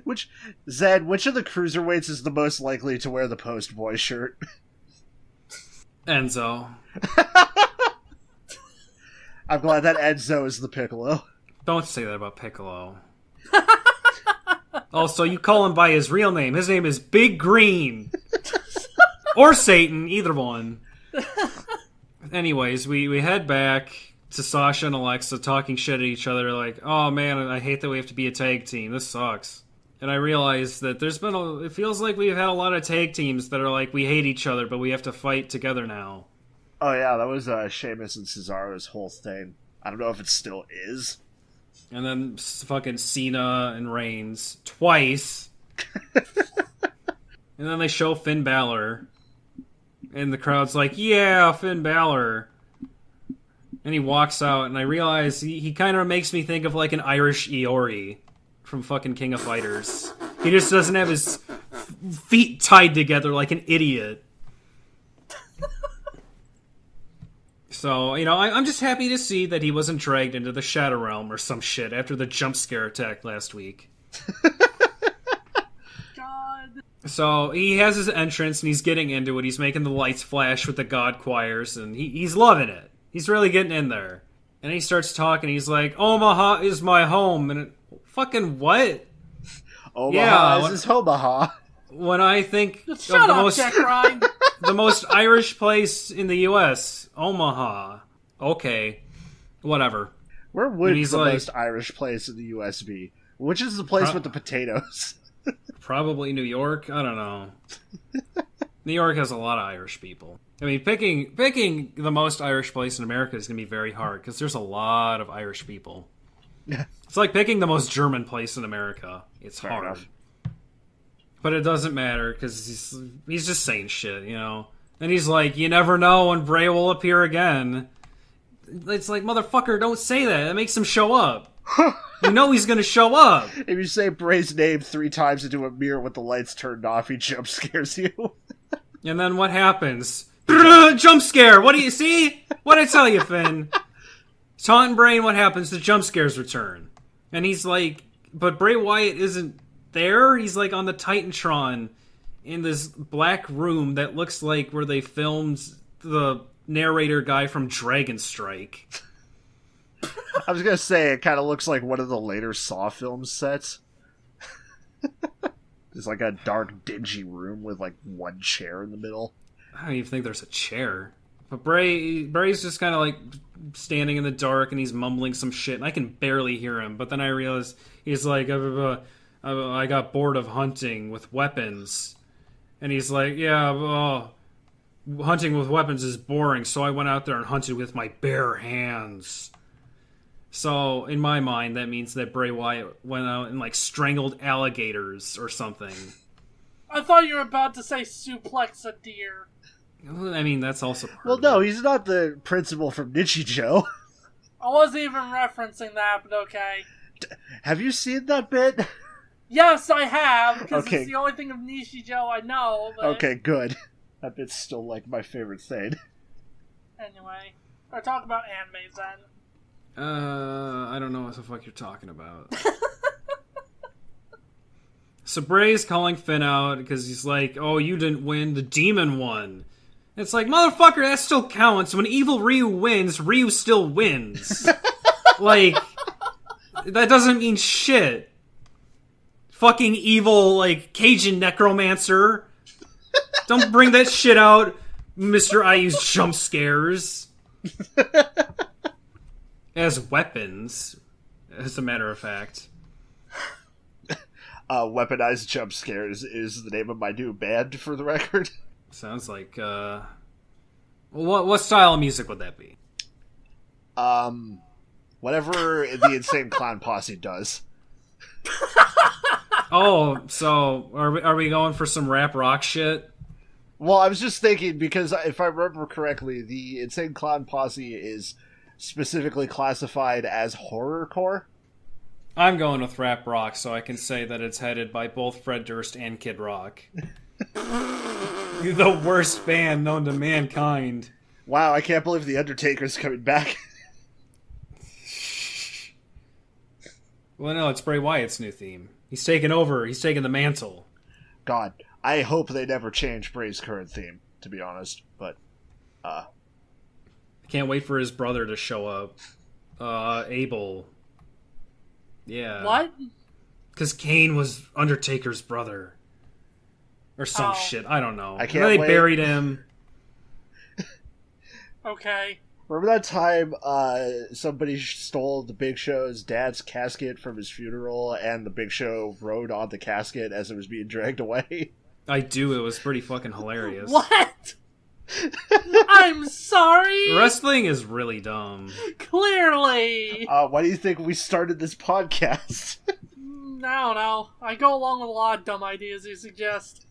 A: Which of the cruiserweights is the most likely to wear the Post Boy shirt?
B: Enzo.
A: I'm glad that Enzo is the Piccolo.
B: Don't say that about Piccolo. Also, you call him by his real name. His name is Big Green. Or Satan, either one. Anyways, we head back to Sasha and Alexa talking shit at each other like, oh man, I hate that we have to be a tag team. This sucks. And I realize that it feels like we've had a lot of tag teams that are like, we hate each other, but we have to fight together now.
A: Oh yeah, that was Sheamus and Cesaro's whole thing. I don't know if it still is.
B: And then fucking Cena and Reigns twice. And then they show Finn Balor. And the crowd's like, yeah, Finn Balor. And he walks out, and I realize he kind of makes me think of like an Irish Iori from fucking King of Fighters. He just doesn't have his feet tied together like an idiot. So, I'm just happy to see that he wasn't dragged into the Shadow Realm or some shit after the jump scare attack last week.
C: God.
B: So, he has his entrance and he's getting into it. He's making the lights flash with the God choirs and he's loving it. He's really getting in there. And he starts talking. He's like, Omaha is my home. And fucking what?
A: Omaha is his Omaha.
B: When I think of
C: Shut up, Jack Ryan.
B: the most Irish place in the U.S., Omaha. Okay, whatever.
A: Where would
B: he's
A: the
B: like-
A: most Irish place in the U.S. be? Which is the place with the potatoes?
B: Probably New York. I don't know. New York has a lot of Irish people. I mean, picking the most Irish place in America is going to be very hard because there's a lot of Irish people. It's like picking the most German place in America. It's
A: Fair
B: hard.
A: enough.
B: But it doesn't matter because he's just saying shit, And he's like, you never know when Bray will appear again. It's like, motherfucker, don't say that. That makes him show up. You know he's going to show up.
A: If you say Bray's name 3 times into a mirror with the lights turned off, he jump scares you.
B: And then what happens? Jump scare! What do you see? What'd I tell you, Finn? Taunton Brain, what happens? The jump scares return. And he's like, but Bray Wyatt isn't there? He's like on the Titantron in this black room that looks like where they filmed the narrator guy from Dragon Strike.
A: I was going to say, it kind of looks like one of the later Saw film sets. It's like a dark, dingy room with like one chair in the middle.
B: I don't even think there's a chair. But Bray's just kind of like standing in the dark and he's mumbling some shit, and I can barely hear him. But then I realize he's like, I got bored of hunting with weapons. And he's like, yeah, hunting with weapons is boring, so I went out there and hunted with my bare hands. So, in my mind, that means that Bray Wyatt went out and, like, strangled alligators or something.
C: I thought you were about to say suplex a deer.
B: I mean, that's also part
A: Well,
B: of
A: no,
B: it.
A: he's not the principal from Nichijou.
C: I wasn't even referencing that, but okay.
A: Have you seen that bit?
C: Yes, I have, because
A: Okay.
C: it's the only thing of Nichijou I know, but
A: Okay, good. That bit's still, like, my favorite thing.
C: anyway. Or talk about animes then.
B: I don't know what the fuck you're talking about. So Bray's calling Finn out because he's like, oh, you didn't win, the demon won. It's like, motherfucker, that still counts. When evil Ryu wins, Ryu still wins. Like, that doesn't mean shit. Fucking evil, like, Cajun necromancer. Don't bring that shit out, Mr. I use jump scares. As weapons, as a matter of fact.
A: Weaponized jump scares is the name of my new band, for the record.
B: Sounds like, what style of music would that be?
A: Whatever the Insane Clown Posse does.
B: Oh, so are we going for some rap rock shit?
A: Well, I was just thinking, because if I remember correctly, the Insane Clown Posse is specifically classified as horrorcore.
B: I'm going with rap rock, so I can say that it's headed by both Fred Durst and Kid Rock. The worst band known to mankind.
A: Wow, I can't believe The Undertaker's coming back.
B: Well, no, it's Bray Wyatt's new theme. He's taken over. He's taken the mantle.
A: God, I hope they never change Bray's current theme, to be honest. But,
B: I can't wait for his brother to show up. Abel. Yeah.
C: What?
B: Because Kane was Undertaker's brother. Or some shit. I don't know.
A: I can't
B: They
A: wait.
B: buried him.
C: Okay.
A: remember that time somebody stole the Big Show's dad's casket from his funeral, and the Big Show rode on the casket as it was being dragged away?
B: I do. It was pretty fucking hilarious.
C: What? I'm sorry.
B: Wrestling is really dumb.
C: Clearly.
A: Why do you think we started this podcast?
C: I don't know. I go along with a lot of dumb ideas you suggest.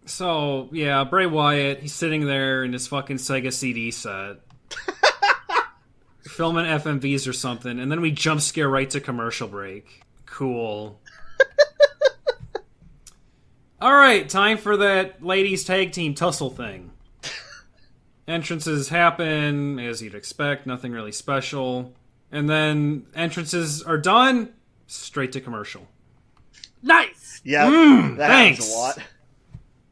B: So, yeah, Bray Wyatt, he's sitting there in his fucking Sega CD set. Filming FMVs or something, and then we jump scare right to commercial break. Cool. Alright, time for that ladies tag team tussle thing. Entrances happen, as you'd expect, nothing really special. And then entrances are done, straight to commercial.
C: Nice!
A: Yeah, that
B: thanks.
A: happens a lot.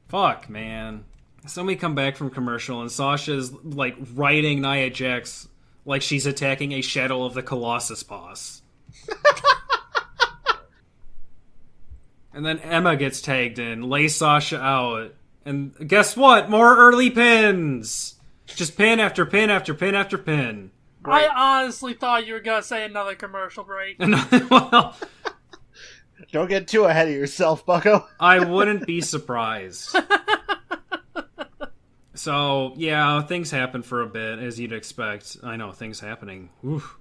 B: Fuck, man. So we come back from commercial, and Sasha's, like, riding Nia Jax like she's attacking a Shadow of the Colossus boss. And then Emma gets tagged in, lays Sasha out, and guess what? More early pins! Just pin after pin after pin after pin.
C: I honestly thought you were gonna say another commercial break.
B: And, well,
A: Don't get too ahead of yourself, bucko.
B: I wouldn't be surprised. So, yeah, things happen for a bit, as you'd expect. I know, things happening. Oof.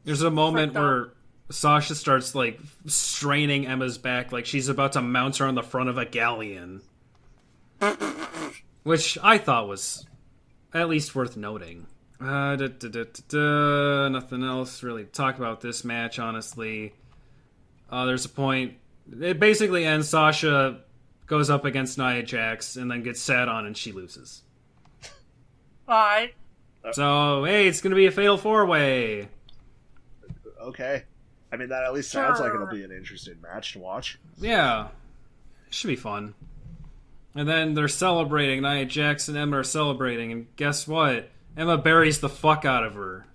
B: There's a moment where Sasha starts, like, straining Emma's back like she's about to mount her on the front of a galleon. Which I thought was at least worth noting. Nothing else really to talk about this match, honestly. There's a point. It basically ends. Sasha goes up against Nia Jax and then gets sat on and she loses.
C: Alright.
B: So, hey, it's going to be a fatal four-way.
A: Okay. I mean, that at least sounds like
C: Sure.
A: it'll be an interesting match to watch.
B: Yeah. It should be fun. And then they're celebrating. Nia Jax and Emma are celebrating. And guess what? Emma buries the fuck out of her.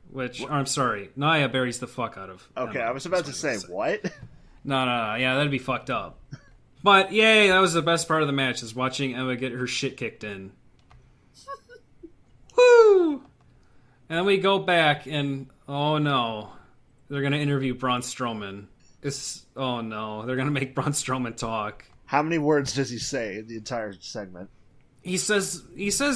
B: I'm sorry. Nia buries the fuck out of
A: Okay,
B: Emma.
A: I was about to
B: That's
A: say,
B: what
A: what?
B: No. Yeah, that'd be fucked up. But, yay, that was the best part of the match, is watching Emma get her shit kicked in. Woo! And then we go back, and oh no, they're gonna interview Braun Strowman. Oh no, they're gonna make Braun Strowman talk.
A: How many words does he say in the entire segment?
B: He says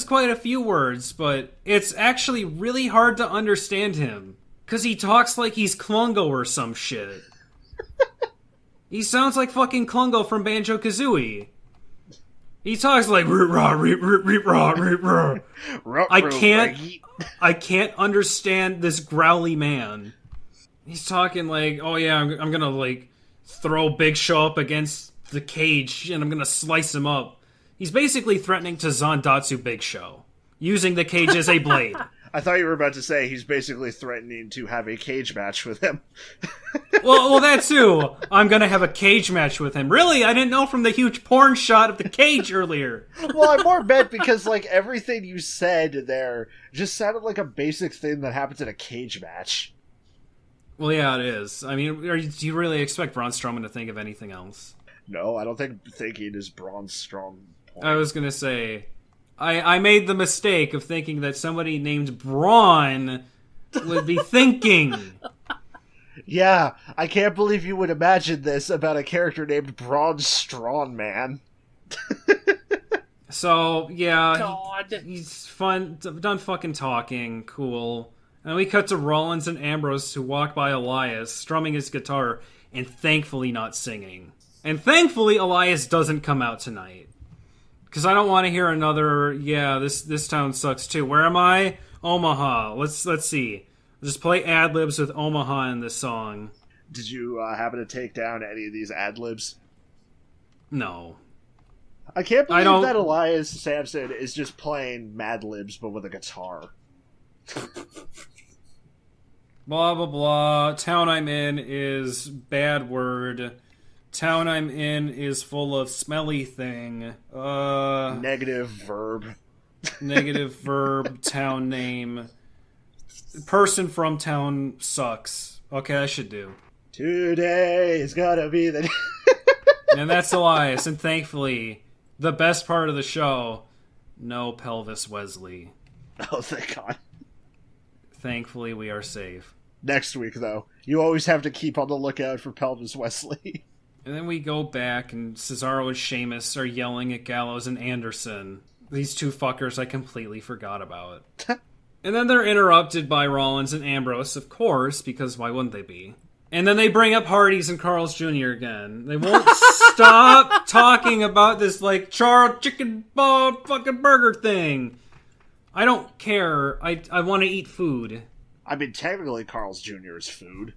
B: quite a few words, but it's actually really hard to understand him. Because he talks like he's Klungo or some shit. He sounds like fucking Klungo from Banjo-Kazooie. He talks like I can't understand this growly man. He's talking like, oh yeah, I'm gonna like throw Big Show up against the cage and I'm gonna slice him up. He's basically threatening to Zandatsu Big Show, using the cage as a blade.
A: I thought you were about to say he's basically threatening to have a cage match with him.
B: well, that too. I'm gonna have a cage match with him. Really? I didn't know from the huge porn shot of the cage earlier.
A: Well, I more meant because, like, everything you said there just sounded like a basic thing that happens in a cage match.
B: Well, yeah, it is. I mean, do you really expect Braun Strowman to think of anything else?
A: No, I don't think thinking is Braun's strong point.
B: I was gonna say, I made the mistake of thinking that somebody named Braun would be thinking.
A: Yeah, I can't believe you would imagine this about a character named Braun Strongman.
B: So, yeah,
C: God.
B: he's fun, done fucking talking, cool. And we cut to Rollins and Ambrose, who walk by Elias, strumming his guitar, and thankfully not singing. And thankfully Elias doesn't come out tonight. Because I don't want to hear another, yeah, this town sucks too. Where am I? Omaha. Let's see. Just play ad-libs with Omaha in this song.
A: Did you happen to take down any of these ad-libs?
B: No.
A: I can't believe that Elias Sampson is just playing Mad Libs, but with a guitar.
B: Blah, blah, blah. Town I'm in is bad word. Town I'm in is full of smelly thing.
A: Negative verb.
B: Negative verb, town name. Person from town sucks. Okay, I should do.
A: Today is gonna be the...
B: And that's Elias, and thankfully, the best part of the show, no Pelvis Wesley.
A: Oh, thank God.
B: Thankfully, we are safe.
A: Next week, though, you always have to keep on the lookout for Pelvis Wesley.
B: And then we go back, and Cesaro and Sheamus are yelling at Gallows and Anderson. These two fuckers I completely forgot about. And then they're interrupted by Rollins and Ambrose, of course, because why wouldn't they be? And then they bring up Hardy's and Carl's Jr. again. They won't stop talking about this, like, charred chicken fucking burger thing. I don't care. I want to eat food.
A: I mean, technically Carl's Jr. is food.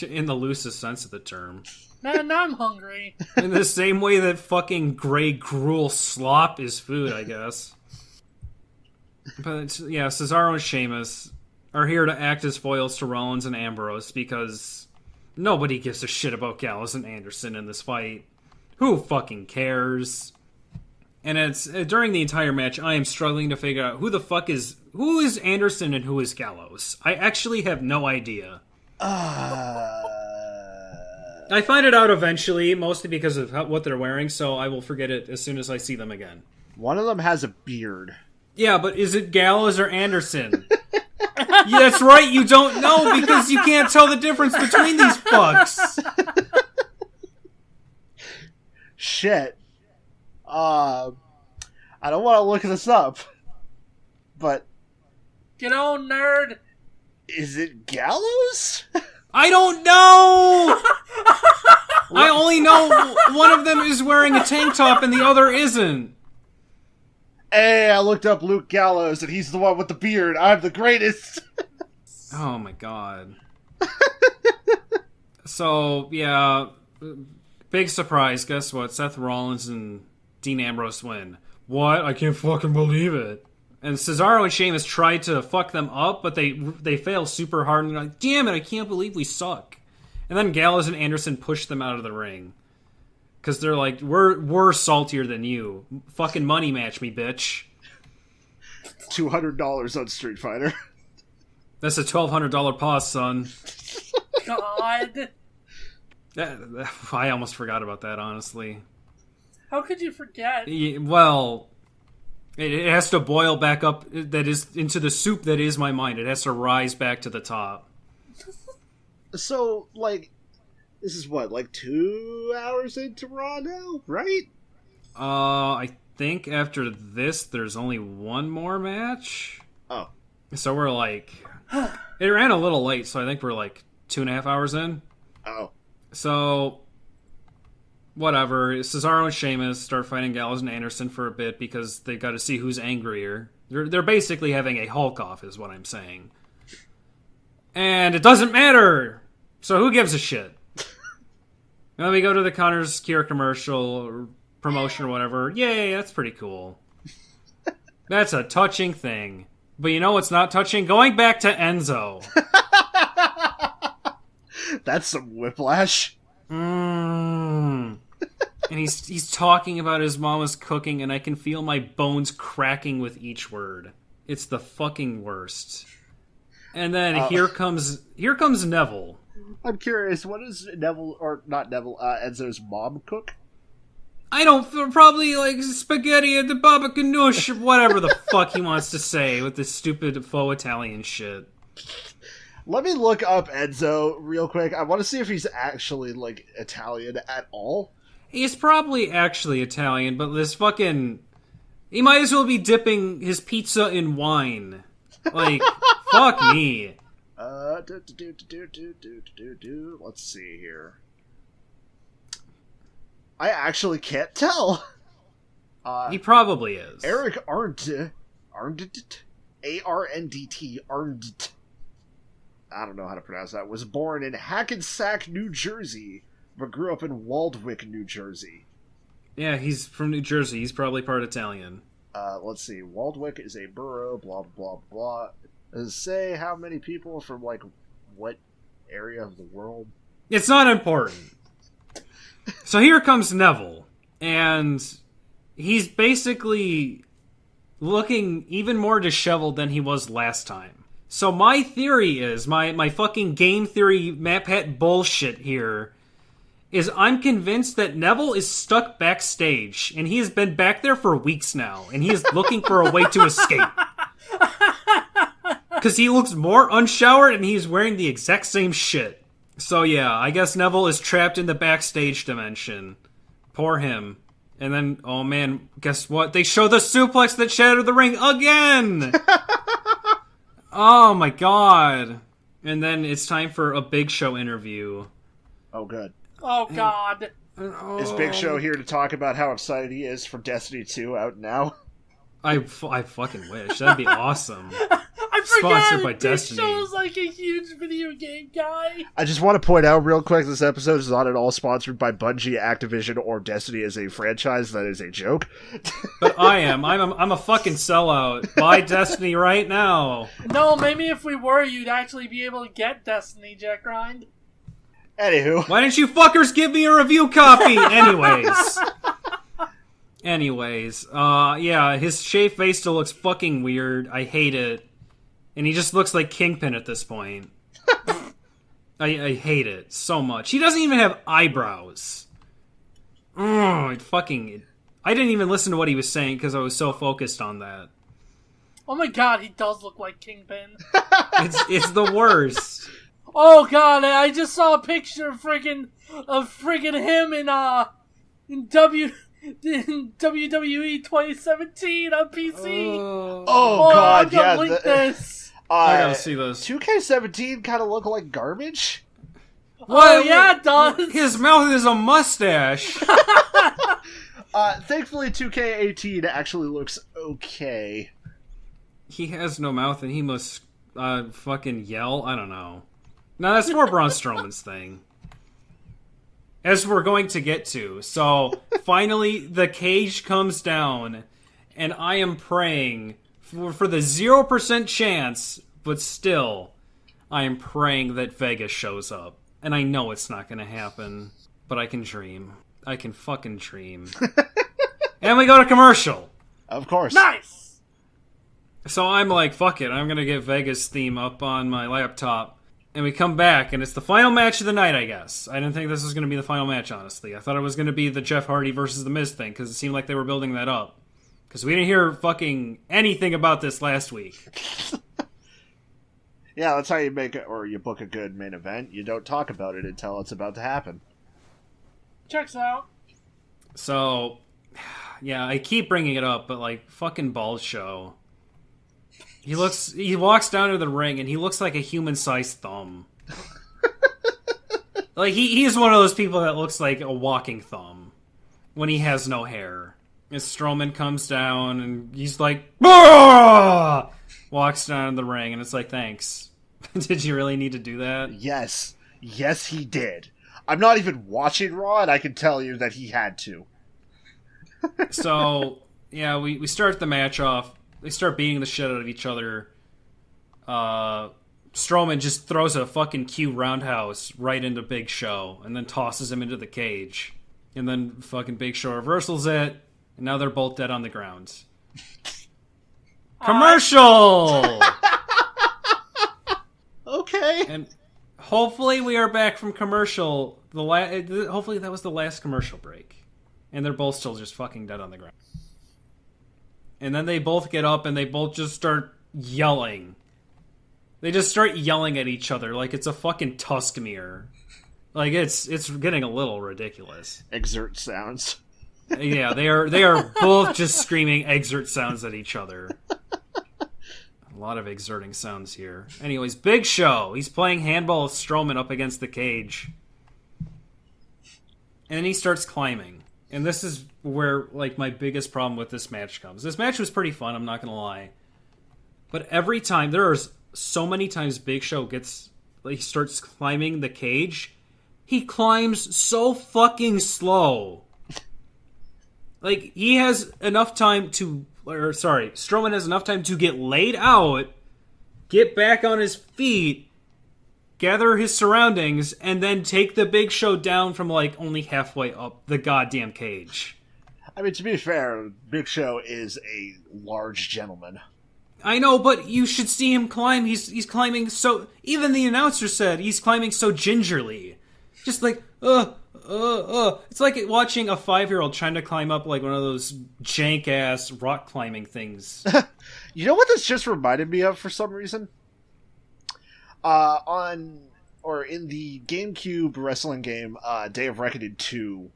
B: In the loosest sense of the term.
C: Man, I'm hungry.
B: In the same way that fucking gray gruel slop is food, I guess. But, yeah, Cesaro and Sheamus are here to act as foils to Rollins and Ambrose because nobody gives a shit about Gallows and Anderson in this fight. Who fucking cares? And it's during the entire match, I am struggling to figure out who is Anderson and who is Gallows. I actually have no idea. I find it out eventually, mostly because of what they're wearing, so I will forget it as soon as I see them again.
A: One of them has a beard.
B: Yeah, but is it Gallows or Anderson? Yeah, that's right, you don't know because you can't tell the difference between these fucks.
A: Shit. I don't want to look this up, but...
C: Get on, nerd!
A: Is it Gallows?
B: I don't know! I only know one of them is wearing a tank top and the other isn't.
A: Hey, I looked up Luke Gallows, and he's the one with the beard. I'm the greatest.
B: Oh my god. So, yeah, big surprise. Guess what? Seth Rollins and Dean Ambrose win. What? I can't fucking believe it. And Cesaro and Sheamus tried to fuck them up, but they fail super hard, and they're like, damn it, I can't believe we suck. And then Gallows and Anderson push them out of the ring. Because they're like, we're saltier than you. Fucking money match me, bitch.
A: $200 on Street Fighter.
B: That's a $1,200 pause, son.
C: God.
B: I almost forgot about that, honestly.
C: How could you forget?
B: Well, It has to boil back up, that is, into the soup that is my mind. It has to rise back to the top.
A: So, like, this is what, like 2 hours into Raw now, right?
B: I think after this, there's only one more match.
A: Oh.
B: So we're like... It ran a little late, so I think we're like 2.5 hours in.
A: Oh.
B: So... Whatever. Cesaro and Sheamus start fighting Gallows and Anderson for a bit because they got to see who's angrier. They're basically having a Hulk-off, is what I'm saying. And it doesn't matter! So who gives a shit? And then we go to the Connor's Cure commercial, or promotion or whatever. Yay, that's pretty cool. That's a touching thing. But you know what's not touching? Going back to Enzo.
A: That's some whiplash.
B: And he's talking about his mama's cooking, and I can feel my bones cracking with each word. It's the fucking worst. And then here comes Neville.
A: I'm curious, what is Neville, or not Neville, Enzo's mom cook?
B: I don't, probably like spaghetti at the baba ganoush, or whatever the fuck he wants to say with this stupid faux Italian shit.
A: Let me look up Enzo real quick. I want to see if he's actually, like, Italian at all.
B: He's probably actually Italian, but this fucking... He might as well be dipping his pizza in wine. Like, fuck me.
A: Let's see here. I actually can't tell.
B: He probably is.
A: Eric Arndt, A-R-N-D-T, Arndt, I don't know how to pronounce that, was born in Hackensack, New Jersey, but grew up in Waldwick, New Jersey.
B: Yeah, he's from New Jersey. He's probably part Italian.
A: Let's see. Waldwick is a borough, blah, blah, blah. Does it say how many people from, like, what area of the world?
B: It's not important. So here comes Neville, and he's basically looking even more disheveled than he was last time. So my theory is, my fucking game theory Matt Pat bullshit here, is I'm convinced that Neville is stuck backstage, and he has been back there for weeks now, and he is looking for a way to escape. Because he looks more unshowered, and he's wearing the exact same shit. So yeah, I guess Neville is trapped in the backstage dimension. Poor him. And then, oh man, guess what? They show the suplex that shattered the ring again! Oh my god. And then it's time for a Big Show interview.
A: Oh, good.
C: Oh, God.
A: Is Big Show here to talk about how excited he is for Destiny 2 out now?
B: I fucking wish. That'd be awesome.
C: I
B: Sponsored
C: forgot
B: by
C: Big
B: Destiny.
C: Show's like a huge video game guy.
A: I just want to point out real quick, this episode is not at all sponsored by Bungie, Activision, or Destiny as a franchise. That is a joke.
B: But I am. I'm a fucking sellout. Buy Destiny right now.
C: No, maybe if we were, you'd actually be able to get Destiny, Jack Rind.
A: Anywho.
B: Why didn't you fuckers give me a review copy? Anyways, yeah, his shaved face still looks fucking weird. I hate it. And he just looks like Kingpin at this point. I hate it so much. He doesn't even have eyebrows. I didn't even listen to what he was saying because I was so focused on that.
C: Oh my god, he does look like Kingpin.
B: It's the worst.
C: Oh god, I just saw a picture of friggin' him in WWE 2017 on PC.
A: Oh god,
C: I'm gonna link this.
B: I gotta see this.
A: 2K17 kind of look like garbage.
C: Oh yeah, it does.
B: His mouth is a mustache.
A: Thankfully 2K18 actually looks okay.
B: He has no mouth and he must fucking yell. I don't know. No, that's more Braun Strowman's thing. As we're going to get to. So, finally, the cage comes down, and I am praying for the 0% chance, but still, I am praying that Vegas shows up. And I know it's not going to happen, but I can dream. I can fucking dream. And we go to commercial.
A: Of course.
C: Nice!
B: So I'm like, fuck it, I'm going to get Vegas theme up on my laptop. And we come back, and it's the final match of the night, I guess. I didn't think this was going to be the final match, honestly. I thought it was going to be the Jeff Hardy versus The Miz thing, because it seemed like they were building that up. Because we didn't hear fucking anything about this last week.
A: Yeah, that's how you make it, or you book a good main event. You don't talk about it until it's about to happen.
C: Checks out.
B: So, yeah, I keep bringing it up, but like, fucking Balls Show. He walks down to the ring and he looks like a human-sized thumb. Like, he's one of those people that looks like a walking thumb when he has no hair. And Strowman comes down and he's like, "Bah!" Walks down to the ring and it's like, thanks. Did you really need to do that?
A: Yes. Yes, he did. I'm not even watching Raw, and I can tell you that he had to.
B: So, yeah, we start the match off. They start beating the shit out of each other. Strowman just throws a fucking Q roundhouse right into Big Show, and then tosses him into the cage. And then fucking Big Show reversals it, and now they're both dead on the ground. Commercial!
A: Okay.
B: And hopefully we are back from commercial. Hopefully that was the last commercial break. And they're both still just fucking dead on the ground. And then they both get up and they both just start yelling. They just start yelling at each other like it's a fucking Tuskmere. Like it's getting a little ridiculous.
A: Exert sounds.
B: Yeah, they are both just screaming exert sounds at each other. A lot of exerting sounds here. Anyways, Big Show. He's playing handball with Strowman up against the cage. And then he starts climbing. And this is where, like, my biggest problem with this match comes. This match was pretty fun, I'm not gonna lie. But every time, there are so many times Big Show he starts climbing the cage, he climbs so fucking slow. Like, he has enough time Strowman has enough time to get laid out, get back on his feet, gather his surroundings, and then take the Big Show down from, like, only halfway up the goddamn cage.
A: I mean, to be fair, Big Show is a large gentleman.
B: I know, but you should see him climb. He's climbing so... Even the announcer said he's climbing so gingerly. Just like, It's like watching a 5-year-old trying to climb up like one of those jank-ass rock climbing things.
A: You know what this just reminded me of for some reason? In the GameCube wrestling game, Day of Reckoning 2,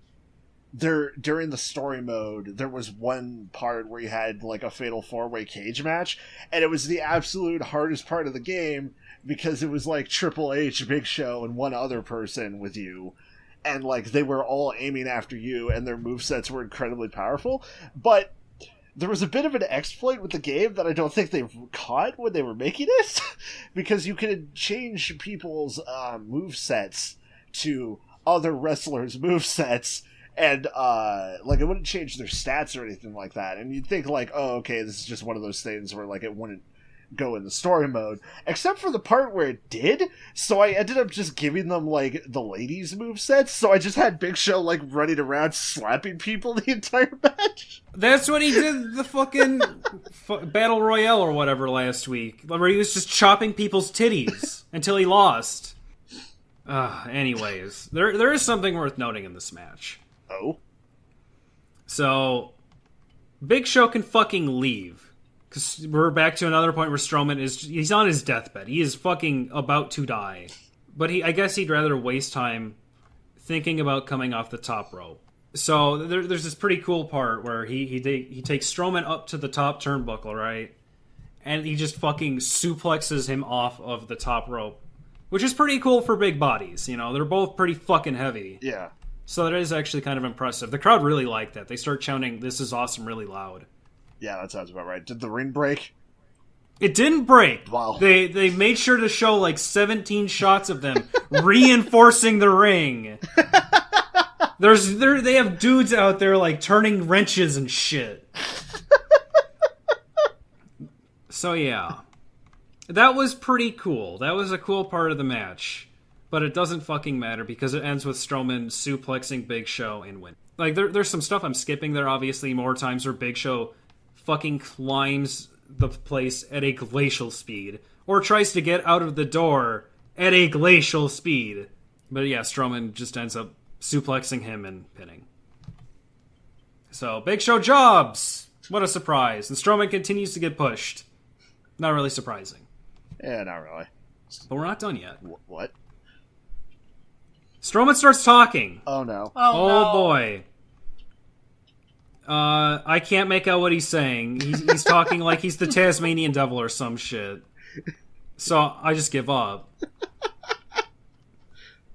A: during the story mode, there was one part where you had like a fatal 4-way cage match, and it was the absolute hardest part of the game because it was like Triple H, Big Show, and one other person with you. And, like, they were all aiming after you, and their movesets were incredibly powerful. But there was a bit of an exploit with the game that I don't think they caught when they were making it. Because you could change people's movesets to other wrestlers' movesets. And, like, it wouldn't change their stats or anything like that. And you'd think, like, oh, okay, this is just one of those things where, like, it wouldn't go in the story mode, except for the part where it did. So I ended up just giving them like the ladies' movesets. So I just had Big Show like running around slapping people the entire match.
B: That's when he did the fucking Battle Royale or whatever last week, where he was just chopping people's titties until he lost. Anyways, there is something worth noting in this match.
A: Oh?
B: So, Big Show can fucking leave. Because we're back to another point where Strowman he's on his deathbed. He is fucking about to die. But I guess he'd rather waste time thinking about coming off the top rope. So there's this pretty cool part where he takes Strowman up to the top turnbuckle, right? And he just fucking suplexes him off of the top rope. Which is pretty cool for big bodies, you know? They're both pretty fucking heavy.
A: Yeah.
B: So that is actually kind of impressive. The crowd really liked that. They start chanting, "This is awesome," really loud.
A: Yeah, that sounds about right. Did the ring break?
B: It didn't break.
A: Wow.
B: They made sure to show like 17 shots of them reinforcing the ring. They have dudes out there like turning wrenches and shit. So yeah. That was pretty cool. That was a cool part of the match. But it doesn't fucking matter because it ends with Strowman suplexing Big Show and win. Like there's some stuff I'm skipping there, obviously, more times where Big Show fucking climbs the place at a glacial speed, or tries to get out of the door at a glacial speed. But yeah, Strowman just ends up suplexing him and pinning. So, Big Show jobs! What a surprise. And Strowman continues to get pushed. Not really surprising.
A: Yeah, not really.
B: But we're not done yet.
A: What?
B: Strowman starts talking.
A: Oh, no.
B: Oh
C: no.
B: boy. I can't make out what he's saying. He's talking like he's the Tasmanian devil or some shit. So I just give up.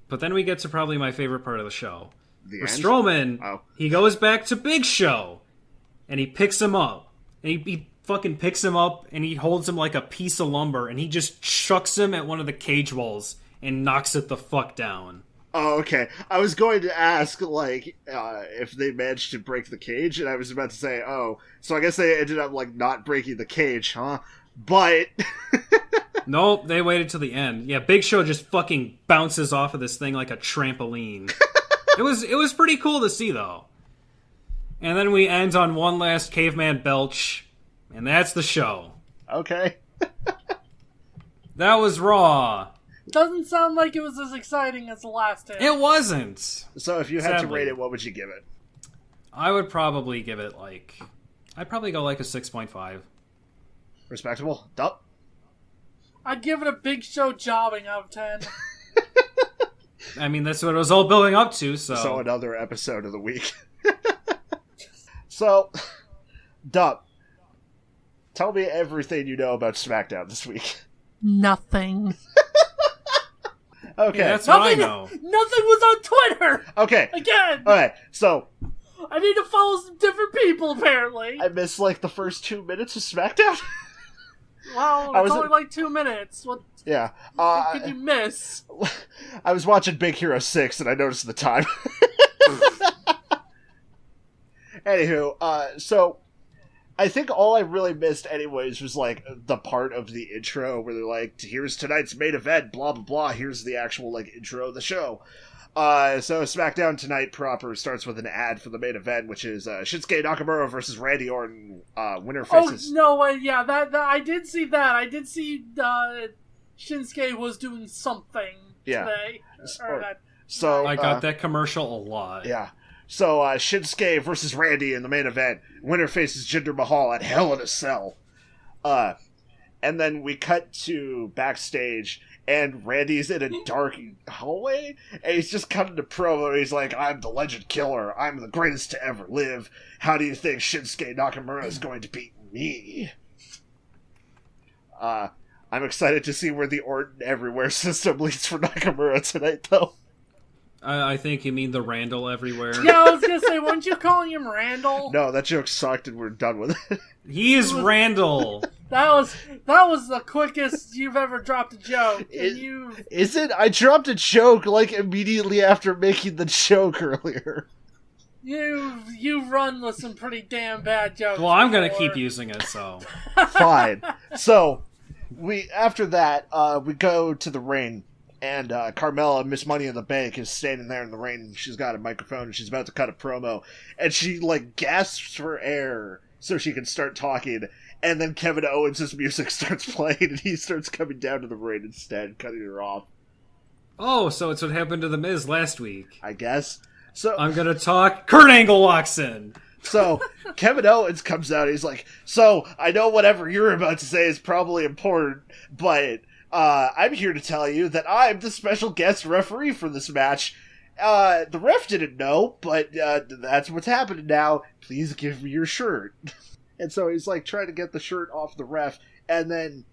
B: But then we get to probably my favorite part of the show.
A: The
B: where
A: end?
B: Strowman, he goes back to Big Show. And he picks him up. And he fucking picks him up and he holds him like a piece of lumber. And he just chucks him at one of the cage walls and knocks it the fuck down.
A: Oh, okay. I was going to ask, like, if they managed to break the cage, and I was about to say, oh, so I guess they ended up, like, not breaking the cage, huh? But...
B: Nope, they waited till the end. Yeah, Big Show just fucking bounces off of this thing like a trampoline. It was pretty cool to see, though. And then we end on one last caveman belch, and that's the show.
A: Okay.
B: That was Raw.
C: Doesn't sound like it was as exciting as the last hit.
B: It wasn't.
A: So if you had to
B: Sadly.
A: rate it, what would you give it?
B: I would probably give it like... I'd probably go like a 6.5.
A: Respectable? Dup?
C: I'd give it a Big Show jobbing out of 10.
B: I mean, that's what it was all building up to, so...
A: So another episode of the week. So, Dup, tell me everything you know about SmackDown this week.
C: Nothing.
A: Okay.
B: Yeah, that's what I know.
C: Nothing was on Twitter!
A: Okay.
C: Again!
A: Okay, so...
C: I need to follow some different people, apparently.
A: I missed, like, the first 2 minutes of SmackDown?
C: Well, it's only like 2 minutes. What
A: Yeah.
C: could you miss?
A: I was watching Big Hero 6, and I noticed the time. Anywho, so... I think all I really missed anyways was, like, the part of the intro where they're like, here's tonight's main event, blah, blah, blah, here's the actual, like, intro of the show. So SmackDown tonight proper starts with an ad for the main event, which is Shinsuke Nakamura versus Randy Orton, winner faces...
C: Oh, no, wait, yeah, that I did see that. I did see Shinsuke was doing something today.
A: So
B: I got that commercial a lot.
A: Yeah. So, Shinsuke versus Randy in the main event. Winner faces Jinder Mahal at Hell in a Cell. And then we cut to backstage, and Randy's in a dark hallway, and he's just cutting a promo, and he's like, I'm the legend killer, I'm the greatest to ever live, how do you think Shinsuke Nakamura is going to beat me? I'm excited to see where the Orton Everywhere system leads for Nakamura tonight, though.
B: I think you mean the Randall everywhere.
C: Yeah, I was gonna say, weren't you calling him Randall?
A: No, that joke sucked and we're done with it.
B: He is Randall.
C: That was the quickest you've ever dropped a joke.
A: Is it? I dropped a joke like immediately after making the joke earlier.
C: You've run with some pretty damn bad jokes.
B: Well, I'm gonna
C: before.
B: keep using it, so...
A: Fine. So, after that, we go to the ring. And Carmela, Miss Money in the Bank, is standing there in the rain. She's got a microphone, and she's about to cut a promo. And she, like, gasps for air so she can start talking. And then Kevin Owens' music starts playing, and he starts coming down to the ring instead, cutting her off.
B: Oh, so it's what happened to The Miz last week.
A: I guess. So
B: I'm gonna talk... Kurt Angle walks in!
A: So, Kevin Owens comes out, and he's like, so, I know whatever you're about to say is probably important, but... I'm here to tell you that I'm the special guest referee for this match. The ref didn't know, but that's what's happening now. Please give me your shirt. And so he's like trying to get the shirt off the ref, and then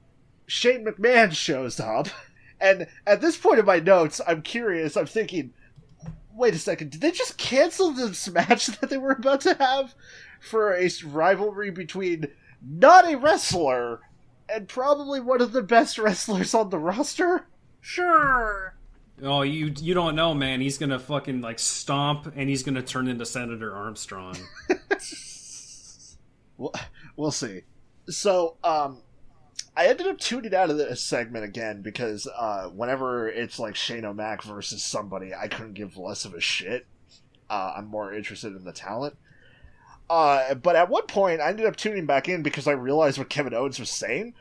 A: Shane McMahon shows up. And at this point in my notes, I'm curious, I'm thinking, wait a second, did they just cancel this match that they were about to have for a rivalry between not a wrestler and probably one of the best wrestlers on the roster?
C: Sure.
B: Oh, you don't know, man. He's gonna fucking, like, stomp, and he's gonna turn into Senator Armstrong.
A: We'll see. So, I ended up tuning out of this segment again because whenever it's like Shane O'Mac versus somebody, I couldn't give less of a shit. I'm more interested in the talent. But at one point, I ended up tuning back in because I realized what Kevin Owens was saying.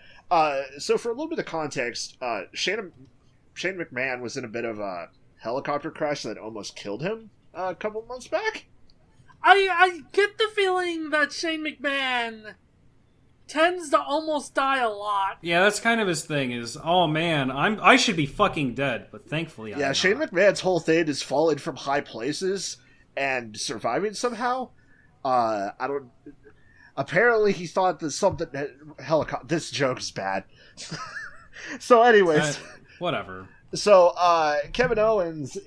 A: So for a little bit of context, Shane McMahon was in a bit of a helicopter crash that almost killed him a couple months back.
C: I get the feeling that Shane McMahon tends to almost die a lot.
B: Yeah, that's kind of his thing. Is oh man, I should be fucking dead, but thankfully I'm
A: Shane
B: not.
A: McMahon's whole thing is falling from high places and surviving somehow. I don't. Apparently, he thought that something helicopter. This joke is bad. So, anyways,
B: whatever.
A: So, Kevin Owens,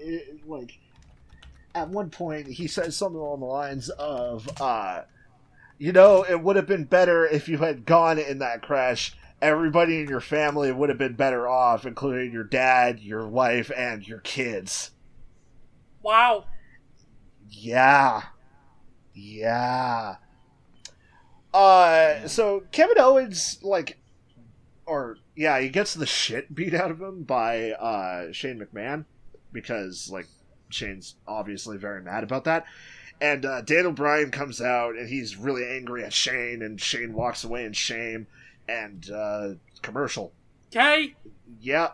A: at one point, he says something along the lines of, it would have been better if you had gone in that crash. Everybody in your family would have been better off, including your dad, your wife, and your kids.
C: Wow.
A: Yeah. So Kevin Owens, he gets the shit beat out of him by Shane McMahon, because, Shane's obviously very mad about that. And Daniel Bryan comes out, and he's really angry at Shane, and Shane walks away in shame, and commercial.
C: Okay.
A: Yeah.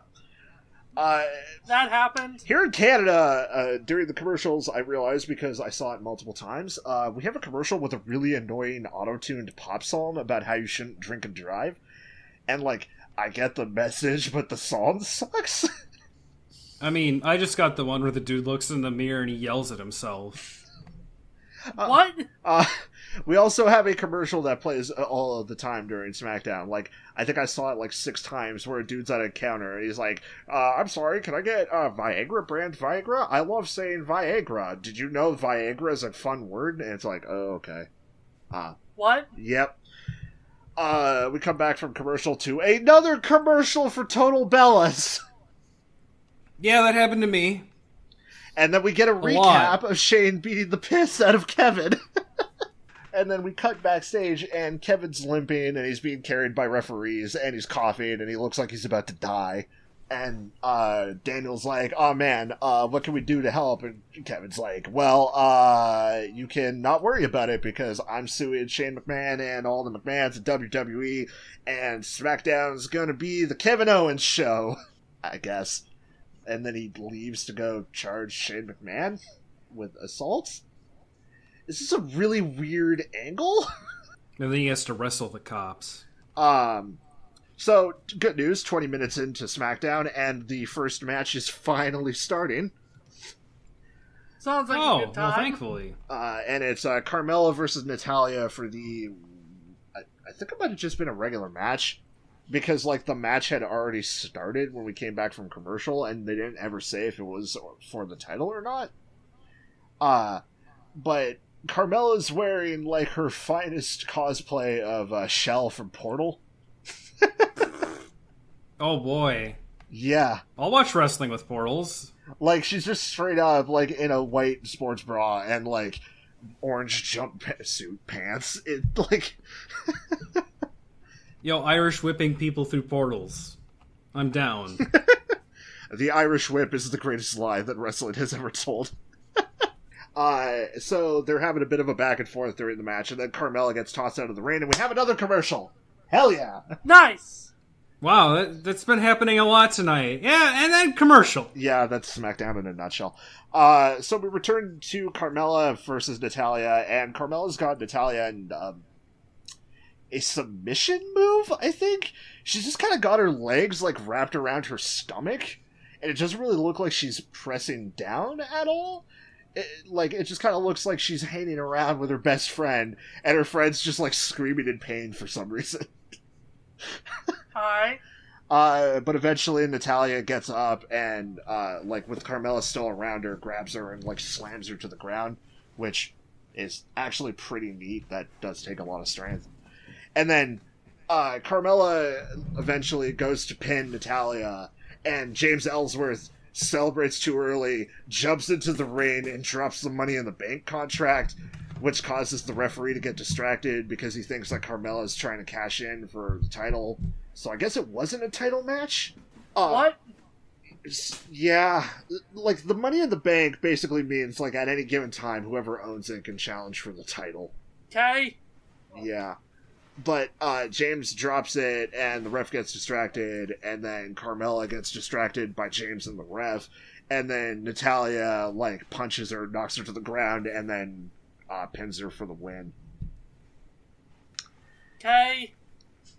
C: That happened.
A: Here in Canada, during the commercials, I realized, because I saw it multiple times, we have a commercial with a really annoying auto-tuned pop song about how you shouldn't drink and drive. And, I get the message, but the song sucks.
B: I mean, I just got the one where the dude looks in the mirror and he yells at himself.
C: What?
A: We also have a commercial that plays all of the time during SmackDown. I think I saw it 6 times, where a dude's at a counter and he's like, I'm sorry, can I get Viagra brand Viagra? I love saying Viagra. Did you know Viagra is a fun word? And it's like, oh, okay.
C: What?
A: Yep. We come back from commercial to another commercial for Total Bellas.
B: Yeah, that happened to me.
A: And then we get a recap of Shane beating the piss out of Kevin. And then we cut backstage, and Kevin's limping, and he's being carried by referees, and he's coughing, and he looks like he's about to die. And Daniel's like, oh man, what can we do to help? And Kevin's like, well, you can not worry about it, because I'm suing Shane McMahon and all the McMahons at WWE, and SmackDown's gonna be the Kevin Owens show, I guess. And then he leaves to go charge Shane McMahon with assault? Is this a really weird angle?
B: And then he has to wrestle the cops.
A: So, good news, 20 minutes into SmackDown, and the first match is finally starting.
C: Sounds like a good time.
B: Well, thankfully.
A: And it's Carmela versus Natalya for the... I think it might have just been a regular match, because, the match had already started when we came back from commercial, and they didn't ever say if it was for the title or not. But Carmela's wearing, her finest cosplay of Shell from Portal.
B: Oh boy.
A: Yeah.
B: I'll watch wrestling with portals.
A: She's just straight up, in a white sports bra and, orange jumpsuit pants. It,
B: Yo, Irish whipping people through portals. I'm down.
A: The Irish whip is the greatest lie that wrestling has ever told. So they're having a bit of a back and forth during the match, and then Carmella gets tossed out of the ring, and we have another commercial. Hell yeah.
C: Nice!
B: Wow, that's been happening a lot tonight. Yeah, and then commercial.
A: Yeah, that's SmackDown in a nutshell. So we return to Carmella versus Natalya, and Carmella's got Natalya in a submission move, I think? She's just kind of got her legs, wrapped around her stomach, and it doesn't really look like she's pressing down at all. It just kind of looks like she's hanging around with her best friend, and her friend's just, screaming in pain for some reason.
C: Alright.
A: But eventually Natalya gets up and, with Carmella still around her, grabs her and, slams her to the ground, which is actually pretty neat. That does take a lot of strength. And then, Carmella eventually goes to pin Natalya, and James Ellsworth celebrates too early, jumps into the ring, and drops the Money in the Bank contract, which causes the referee to get distracted because he thinks that Carmella is trying to cash in for the title. So I guess it wasn't a title match?
C: What?
A: Yeah. The Money in the Bank basically means, at any given time, whoever owns it can challenge for the title.
C: Okay.
A: Yeah. But James drops it, and the ref gets distracted, and then Carmella gets distracted by James and the ref, and then Natalya, punches her, knocks her to the ground, and then pins her for the win.
C: Okay.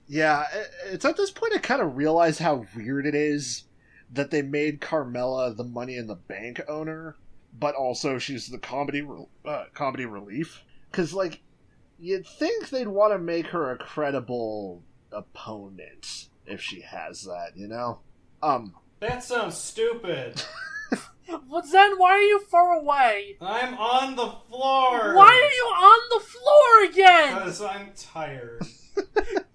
A: Yeah, it's at this point I kind of realize how weird it is that they made Carmela the Money in the Bank owner, but also she's the comedy relief. Because, like, you'd think they'd want to make her a credible opponent if she has that, you know?
B: That sounds stupid.
C: Well, Zen, why are you far away?
B: I'm on the floor.
C: Why are you on the floor again?
B: Because I'm tired.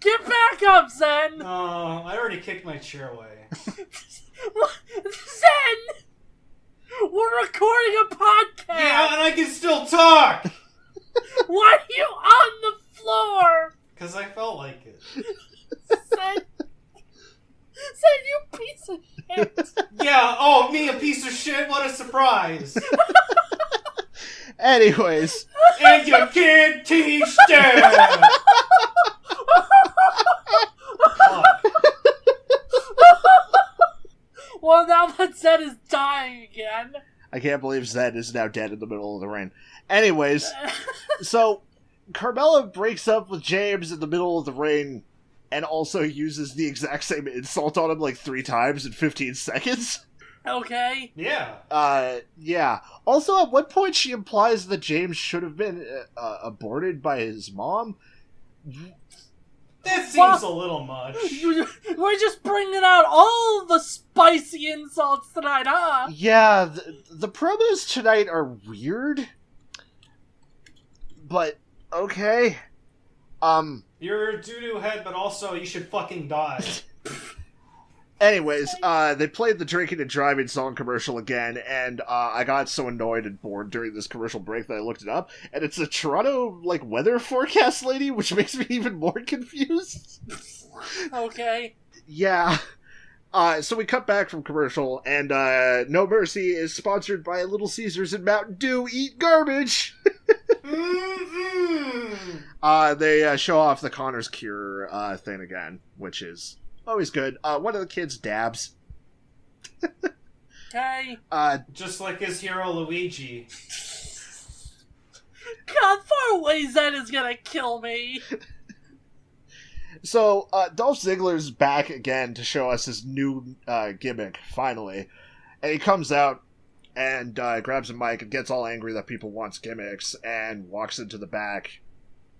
C: Get back up, Zen!
B: No, I already kicked my chair away.
C: Zen! We're recording a podcast!
B: Yeah, and I can still talk!
C: Why are you on the floor?
B: Because I felt like it.
C: Zen, you piece of shit!
B: Yeah, oh, me a piece of shit? What a surprise!
A: Anyways.
B: And you can't teach them!
C: Well, now that Zed is dying again.
A: I can't believe Zed is now dead in the middle of the rain. Anyways, so Carmela breaks up with James in the middle of the rain and also uses the exact same insult on him like 3 times in 15 seconds.
C: Okay.
B: Yeah.
A: Yeah. Also, at one point she implies that James should have been aborted by his mom.
B: That seems a little much.
C: We're just bringing out all the spicy insults tonight, huh?
A: Yeah, the promos tonight are weird. But, okay.
B: You're a doo-doo head, but also you should fucking die.
A: Anyways, they played the drinking and driving song commercial again, and I got so annoyed and bored during this commercial break that I looked it up, and it's a Toronto, like, weather forecast lady, which makes me even more confused.
C: Okay.
A: Yeah. So we cut back from commercial, and No Mercy is sponsored by Little Caesars and Mountain Dew. Eat garbage! They show off the Connor's Cure thing again, which is always good. One of the kids dabs.
C: Okay.
B: Just like his hero Luigi.
C: God, far away Zed is gonna kill me.
A: So, Dolph Ziggler's back again to show us his new gimmick, finally. And he comes out and grabs a mic and gets all angry that people want gimmicks and walks into the back.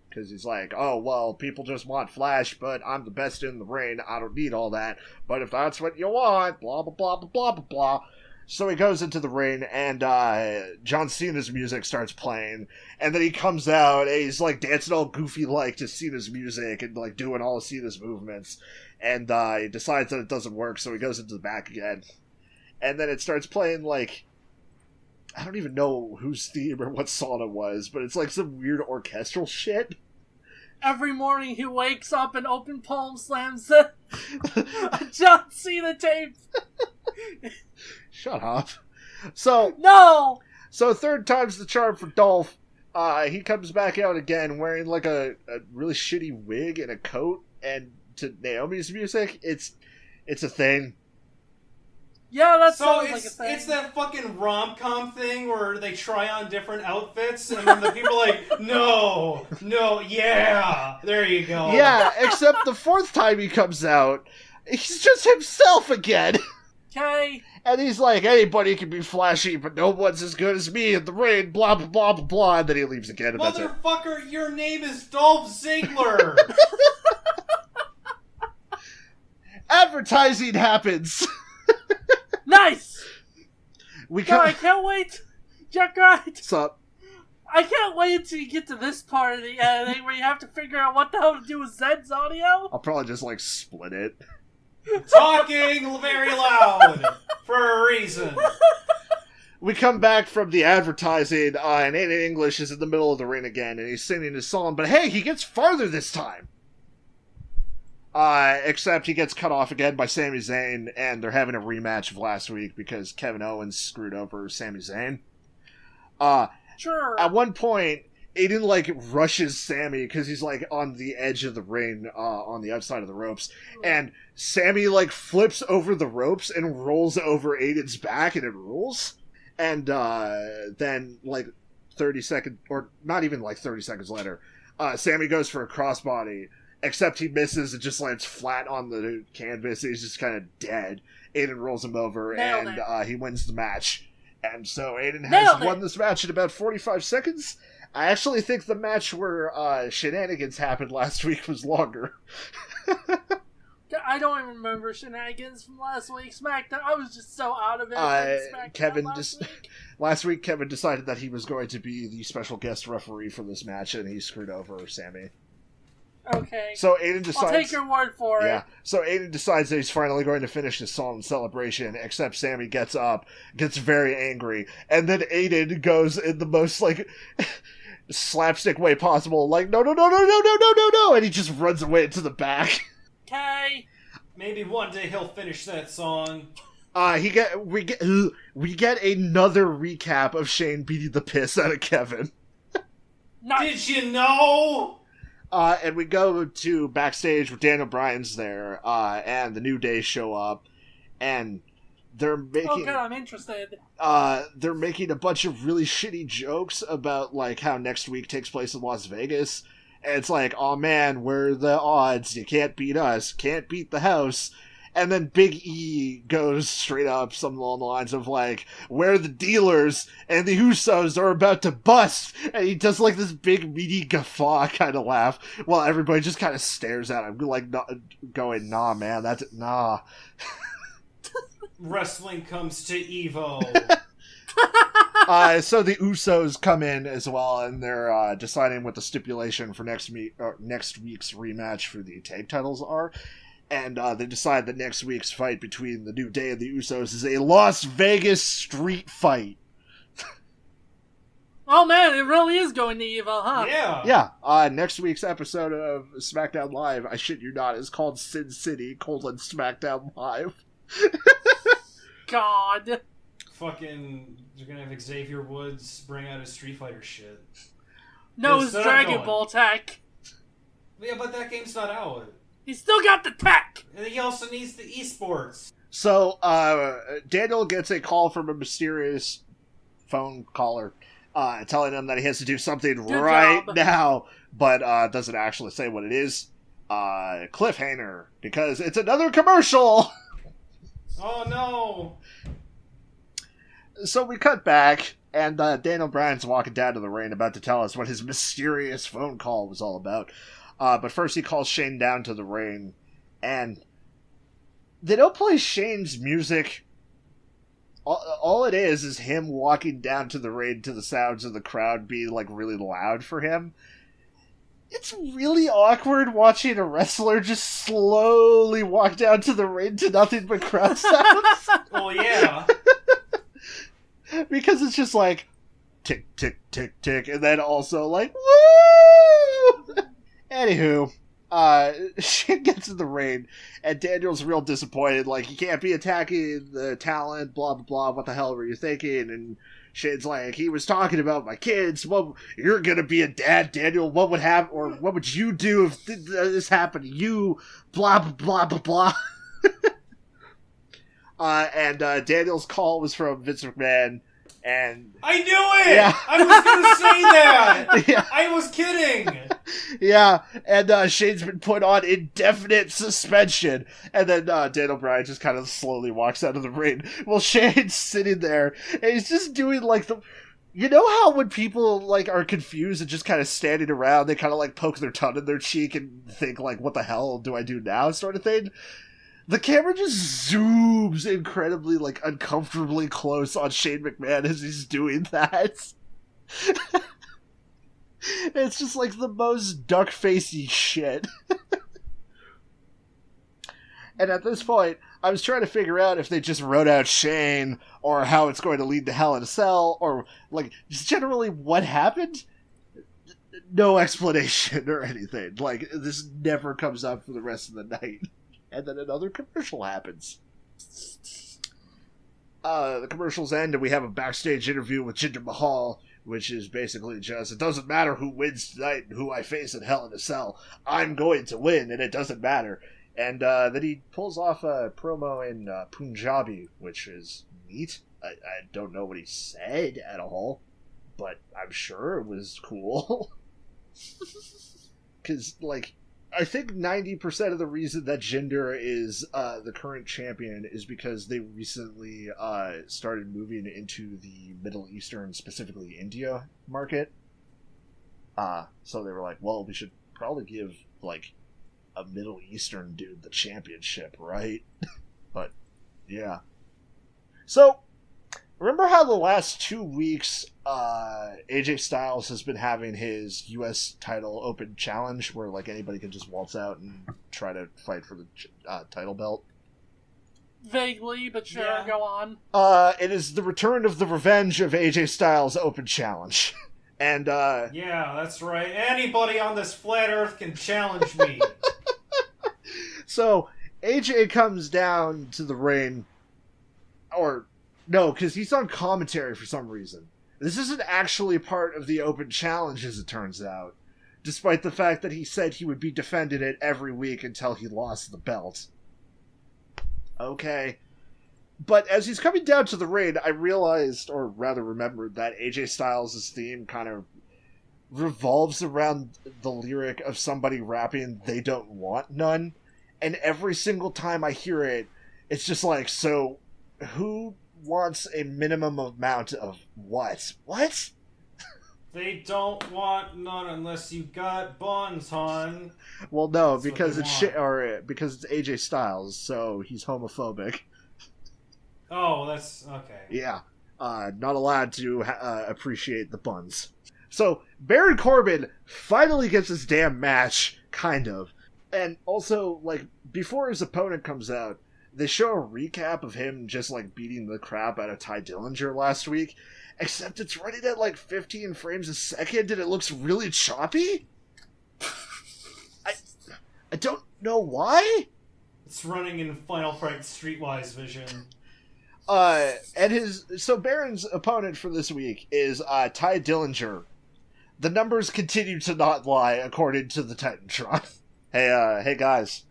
A: Because he's like, oh, well, people just want Flash, but I'm the best in the ring. I don't need all that. But if that's what you want, blah, blah, blah, blah, blah, blah, blah. So he goes into the ring, and John Cena's music starts playing. And then he comes out, and he's, like, dancing all goofy-like to Cena's music and, like, doing all of Cena's movements. And he decides that it doesn't work, so he goes into the back again. And then it starts playing, like, I don't even know whose theme or what song it was, but it's like some weird orchestral shit.
C: Every morning he wakes up and open palm slams a John Cena tape.
A: Shut up. So
C: No!
A: So third time's the charm for Dolph. He comes back out again wearing like a really shitty wig and a coat, and to Naomi's music, it's a thing.
C: Yeah, that
B: So
C: sounds like a thing.
B: it's that fucking rom-com thing where they try on different outfits and then the people are like, no, yeah, there you go.
A: Yeah, except the fourth time he comes out, he's just himself again.
C: Okay.
A: And he's like, anybody can be flashy, but no one's as good as me in the ring, blah, blah, blah, blah, blah, and then he leaves again, and that's it.
B: Motherfucker, your name is Dolph Ziggler!
A: Advertising happens!
C: Nice!
A: We
C: God, I can't wait. Jack Wright.
A: What's up?
C: I can't wait until you get to this part of the editing where you have to figure out what the hell to do with Zed's audio.
A: I'll probably just, like, split it.
B: Talking very loud for a reason.
A: We come back from the advertising, and Aiden English is in the middle of the ring again, and he's singing his song, but hey, he gets farther this time! Except he gets cut off again by Sami Zayn, and they're having a rematch of last week because Kevin Owens screwed over Sami Zayn.
C: Sure.
A: At one point, Aiden, like, rushes Sami because he's, like, on the edge of the ring, on the outside of the ropes, and Sami, like, flips over the ropes and rolls over Aiden's back, and it rules. And, then, like, 30 seconds, or not even like 30 seconds later, Sammy goes for a crossbody, except he misses and just lands flat on the canvas. He's just kind of dead. Aiden rolls him over, and he wins the match. And so Aiden has won this match in about 45 seconds. I actually think the match where shenanigans happened last week was longer.
C: I don't even remember shenanigans from last week's SmackDown. I was just so out of it.
A: Last week, Kevin decided that he was going to be the special guest referee for this match, and he screwed over Sammy.
C: Okay.
A: So Aiden decides.
C: I'll take your word for it.
A: Yeah. So Aiden decides that he's finally going to finish his solemn celebration, except Sammy gets up, gets very angry, and then Aiden goes in the most, like, slapstick way possible, like, no, and he just runs away into the back.
C: Okay.
B: Maybe one day he'll finish that song.
A: We get another recap of Shane beating the piss out of Kevin.
B: Did you know?
A: And we go to backstage where Daniel Bryan's there, and the New Day show up, and they're making...
C: Oh, good, I'm interested.
A: They're making a bunch of really shitty jokes about, like, how next week takes place in Las Vegas. And it's like, oh man, we're the odds. You can't beat us. Can't beat the house. And then Big E goes straight up, something along the lines of, like, we're the dealers, and the Usos are about to bust. And he does, like, this big, meaty guffaw kind of laugh, while everybody just kind of stares at him, like, going, nah, man, nah.
B: Wrestling comes to Evo.
A: So the Usos come in as well, and they're deciding what the stipulation for next week's rematch for the tag titles are. And they decide that next week's fight between the New Day and the Usos is a Las Vegas street fight.
C: Oh man, it really is going to Evo, huh?
B: Yeah.
A: Yeah. Next week's episode of SmackDown Live, I shit you not, is called Sin City: SmackDown Live.
C: God.
B: Fucking, you're gonna have Xavier Woods bring out his Street Fighter shit.
C: No, it's Dragon Ball tech.
B: Yeah, but that game's not out.
C: He's still got the tech!
B: And he also needs the esports.
A: So, Daniel gets a call from a mysterious phone caller, telling him that he has to do something now, but doesn't actually say what it is. Cliffhanger, because it's another commercial!
B: Oh no!
A: So we cut back, and Daniel Bryan's walking down to the ring about to tell us what his mysterious phone call was all about. But first he calls Shane down to the ring, and they don't play Shane's music. All it is him walking down to the ring to the sounds of the crowd being, like, really loud for him. It's really awkward watching a wrestler just slowly walk down to the ring to nothing but crowd sounds.
B: Well, yeah.
A: Because it's just like, tick, tick, tick, tick, and then also like, woo! Anywho, Shane gets in the ring, and Daniel's real disappointed, like, you can't be attacking the talent, blah, blah, blah, what the hell were you thinking? And Shane's like, he was talking about my kids, well, you're gonna be a dad, Daniel, what would happen, or what would you do if this happened to you, blah, blah, blah, blah, blah. And Daniel's call was from Vince McMahon, and...
B: I knew it!
A: Yeah.
B: I was gonna say that!
A: Yeah.
B: I was kidding!
A: Yeah, and Shane's been put on indefinite suspension. And then Daniel Bryan just kind of slowly walks out of the ring. Well, Shane's sitting there, and he's just doing, like, the... You know how when people, like, are confused and just kind of standing around, they kind of, like, poke their tongue in their cheek and think, like, what the hell do I do now, sort of thing? The camera just zooms incredibly, like, uncomfortably close on Shane McMahon as he's doing that. It's just, like, the most duck-facey shit. And at this point, I was trying to figure out if they just wrote out Shane, or how it's going to lead to Hell in a Cell, or, like, just generally what happened. No explanation or anything. Like, this never comes up for the rest of the night. And then another commercial happens. The commercials end, and we have a backstage interview with Jinder Mahal, which is basically just, it doesn't matter who wins tonight and who I face in Hell in a Cell. I'm going to win, and it doesn't matter. And then he pulls off a promo in Punjabi, which is neat. I don't know what he said at all, but I'm sure it was cool. Because, like, I think 90% of the reason that Jinder is the current champion is because they recently started moving into the Middle Eastern, specifically India market. So they were like, well, we should probably give, like, a Middle Eastern dude the championship, right? But, yeah. So, remember how the last 2 weeks AJ Styles has been having his U.S. title open challenge where, like, anybody can just waltz out and try to fight for the title belt?
C: Vaguely, but sure,
B: Yeah.
C: go on.
A: It is the return of the Revenge of AJ Styles open challenge. And,
B: Yeah, that's right. Anybody on this flat earth can challenge me.
A: so AJ comes down to the ring, or no, because he's on commentary for some reason. This isn't actually part of the open challenge, as it turns out, despite the fact that he said he would be defending it every week until he lost the belt. Okay. But as he's coming down to the ring, I realized, or rather remembered, that AJ Styles' theme kind of revolves around the lyric of somebody rapping, "They don't want none." And every single time I hear it, it's just like, so who wants a minimum amount of what? What?
B: They don't want none unless you got buns, hon.
A: Well, no,
B: That's what
A: because
B: they
A: it's
B: want.
A: shit, or because it's AJ Styles, so he's homophobic.
B: Oh, that's okay.
A: Yeah, not allowed to appreciate the buns. So Baron Corbin finally gets his damn match, kind of, and also like before his opponent comes out, they show a recap of him just, like, beating the crap out of Ty Dillinger last week, except it's running at, like, 15 frames a second, and it looks really choppy? I don't know why?
B: It's running in Final Fight Streetwise vision.
A: So Baron's opponent for this week is, Ty Dillinger. The numbers continue to not lie, according to the Titantron. Hey guys.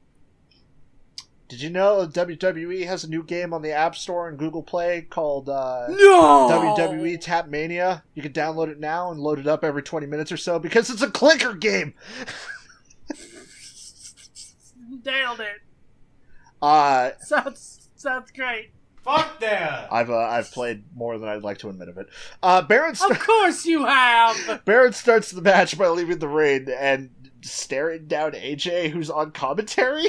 A: Did you know WWE has a new game on the App Store and Google Play called
C: No!
A: WWE Tap Mania? You can download it now and load it up every 20 minutes or so because it's a clicker game!
C: Nailed it. Sounds great.
B: Fuck that!
A: I've played more than I'd like to admit of it. Baron
C: Of course you have!
A: Baron starts the match by leaving the ring and staring down AJ, who's on commentary,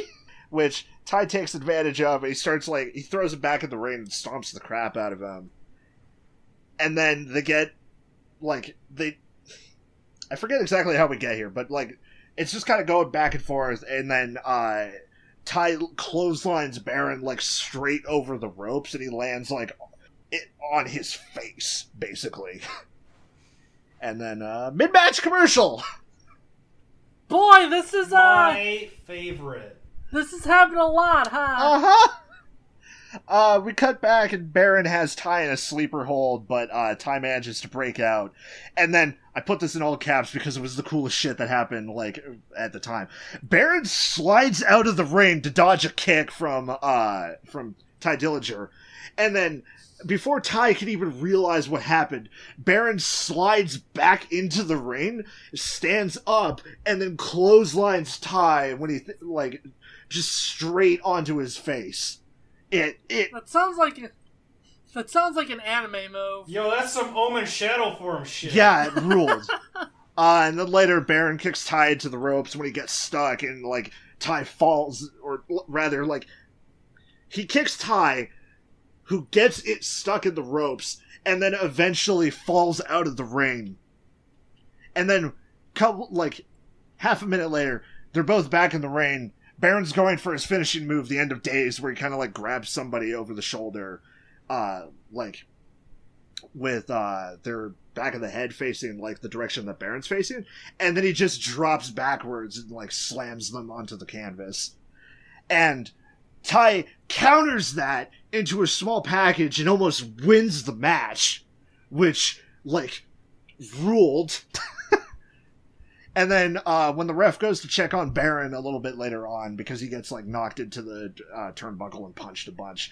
A: which Ty takes advantage of, and he starts, like, he throws him back in the ring and stomps the crap out of him. And then they get, like, I forget exactly how we get here, but, like, it's just kind of going back and forth, and then, Ty clotheslines Baron, like, straight over the ropes, and he lands, like, on his face, basically. And then, mid-match commercial!
C: Boy, this is,
B: My favorite.
C: this is happening a lot, huh?
A: Uh-huh! We cut back, and Baron has Ty in a sleeper hold, but, Ty manages to break out. And then, I put this in all caps because it was the coolest shit that happened, like, at the time. Baron slides out of the ring to dodge a kick from Ty Dillinger. And then, before Ty can even realize what happened, Baron slides back into the ring, stands up, and then clotheslines Ty when he, just straight onto his face.
C: That sounds like an anime move.
B: Yo, that's some Omen Shadow Form shit.
A: Yeah, it ruled. And then later, Baron kicks Ty into the ropes when he gets stuck, and, like, Ty falls, or rather, like, he kicks Ty, who gets it stuck in the ropes, and then eventually falls out of the ring. And then, half a minute later, they're both back in the ring. Baron's going for his finishing move, the End of Days, where he kind of, like, grabs somebody over the shoulder, with their back of the head facing, like, the direction that Baron's facing, and then he just drops backwards and, like, slams them onto the canvas. And Ty counters that into a small package and almost wins the match, which, like, ruled. And then when the ref goes to check on Baron a little bit later on, because he gets, like, knocked into the turnbuckle and punched a bunch,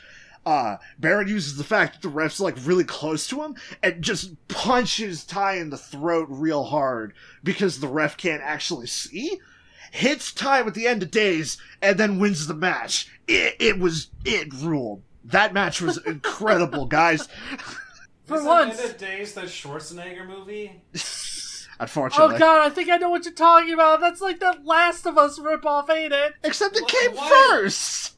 A: Baron uses the fact that the ref's like really close to him and just punches Ty in the throat real hard because the ref can't actually see. Hits Ty with the end of days and then wins the match. It ruled. That match was incredible, guys.
B: For once. End of Days, that Schwarzenegger movie?
A: Unfortunately.
C: Oh god, I think I know what you're talking about. That's like that Last of Us ripoff, ain't it?
A: Except it came first!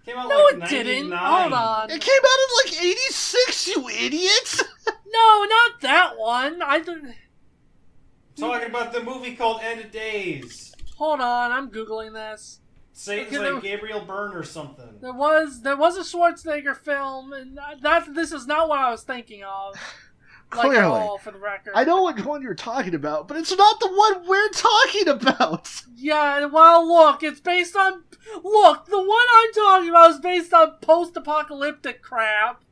B: Came out
C: no,
B: like
C: it
B: 99.
C: didn't. Hold on.
A: It came out in like 86, you idiot!
C: No, not that one.
B: Talking about the movie called End of Days.
C: Hold on, I'm Googling this.
B: Satan's like Gabriel Byrne or something.
C: There was a Schwarzenegger film, and this is not what I was thinking of.
A: Clearly.
C: Like, at all, for the record.
A: I know which one you're talking about, but it's not the one we're talking about!
C: Yeah, well, look, it's based on... Look, the one I'm talking about is based on post-apocalyptic crap.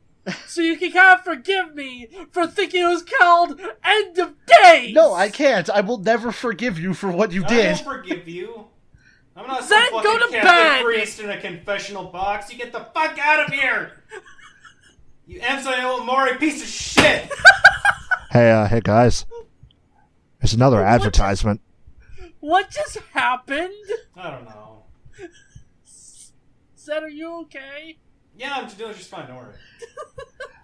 C: So you can kind of forgive me for thinking it was called End of Days!
A: No, I can't. I will never forgive you for what you did.
B: I won't forgive you. I'm not
C: Then
B: some
C: go
B: fucking
C: to
B: Catholic
C: bed.
B: priest in a confessional box. You get the fuck out of here! You Enzo Mori piece of shit!
A: Hey guys. There's another advertisement.
C: What just happened?
B: I don't know.
C: Zed, are you okay?
B: Yeah, I'm doing just fine, don't worry.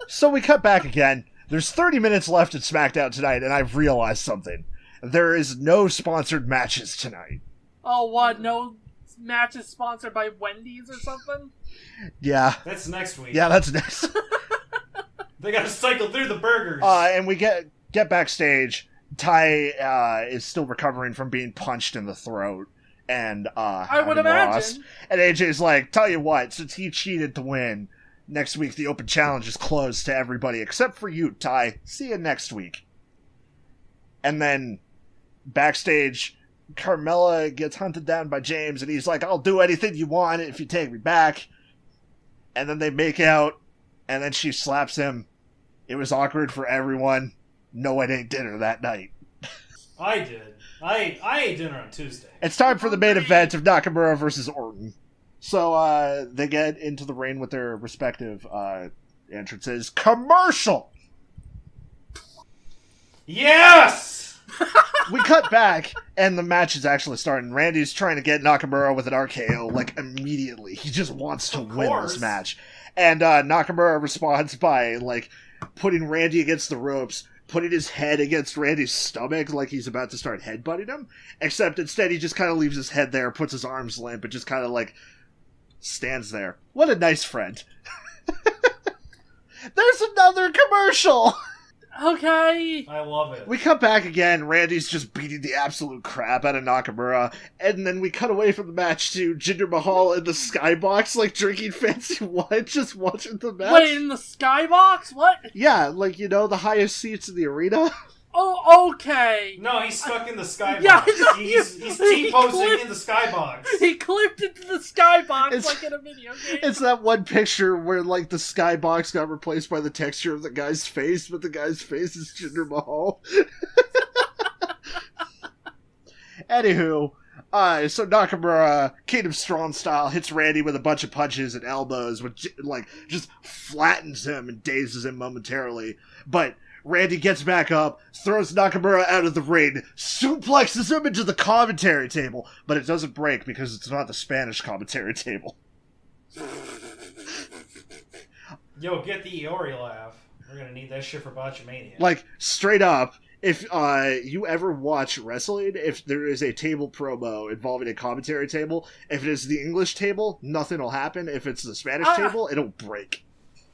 A: So we cut back again. There's 30 minutes left in SmackDown tonight, and I've realized something. There is no sponsored matches tonight.
C: Oh, what? No matches sponsored by Wendy's or something?
A: Yeah.
B: That's next week.
A: Yeah, that's next.
B: They gotta cycle through the burgers.
A: And we get backstage. Ty is still recovering from being punched in the throat. And
C: I would imagine.
A: Lost. And AJ's like, tell you what, since he cheated to win, next week the open challenge is closed to everybody except for you, Ty. See you next week. And then backstage, Carmela gets hunted down by James, and he's like, I'll do anything you want if you take me back. And then they make out, and then she slaps him. It was awkward for everyone. No, it ain't dinner that night.
B: I did. I ate dinner on Tuesday.
A: It's time for the main event of Nakamura versus Orton. So they get into the ring with their respective entrances. Commercial!
B: Yes!
A: We cut back, and the match is actually starting. Randy's trying to get Nakamura with an RKO, like, immediately. He just wants to win this match. And Nakamura responds by, like, putting Randy against the ropes, putting his head against Randy's stomach like he's about to start headbutting him. Except instead he just kind of leaves his head there, puts his arms limp, and just kind of, like, stands there. What a nice friend. There's another commercial!
C: Okay.
B: I love it.
A: We cut back again. Randy's just beating the absolute crap out of Nakamura. And then we cut away from the match to Jinder Mahal in the skybox, like drinking fancy wine, just watching the match.
C: Wait, in the skybox? What?
A: Yeah, like, you know, the highest seats in the arena.
C: Oh, okay.
B: No, he's stuck in the skybox.
C: Yeah,
B: he's T-posing in the skybox.
C: He clipped into the skybox like in a video game.
A: It's that one picture where, like, the skybox got replaced by the texture of the guy's face, but the guy's face is Jinder Mahal. Anywho, so Nakamura, Kingdom Strong style, hits Randy with a bunch of punches and elbows, which, like, just flattens him and dazes him momentarily. But Randy gets back up, throws Nakamura out of the ring, suplexes him into the commentary table, but it doesn't break because it's not the Spanish commentary table.
B: Yo, get the Iori laugh. We're gonna need that shit for Botchamania.
A: Like, straight up, if you ever watch wrestling, if there is a table promo involving a commentary table, if it is the English table, nothing will happen. If it's the Spanish table, it'll break.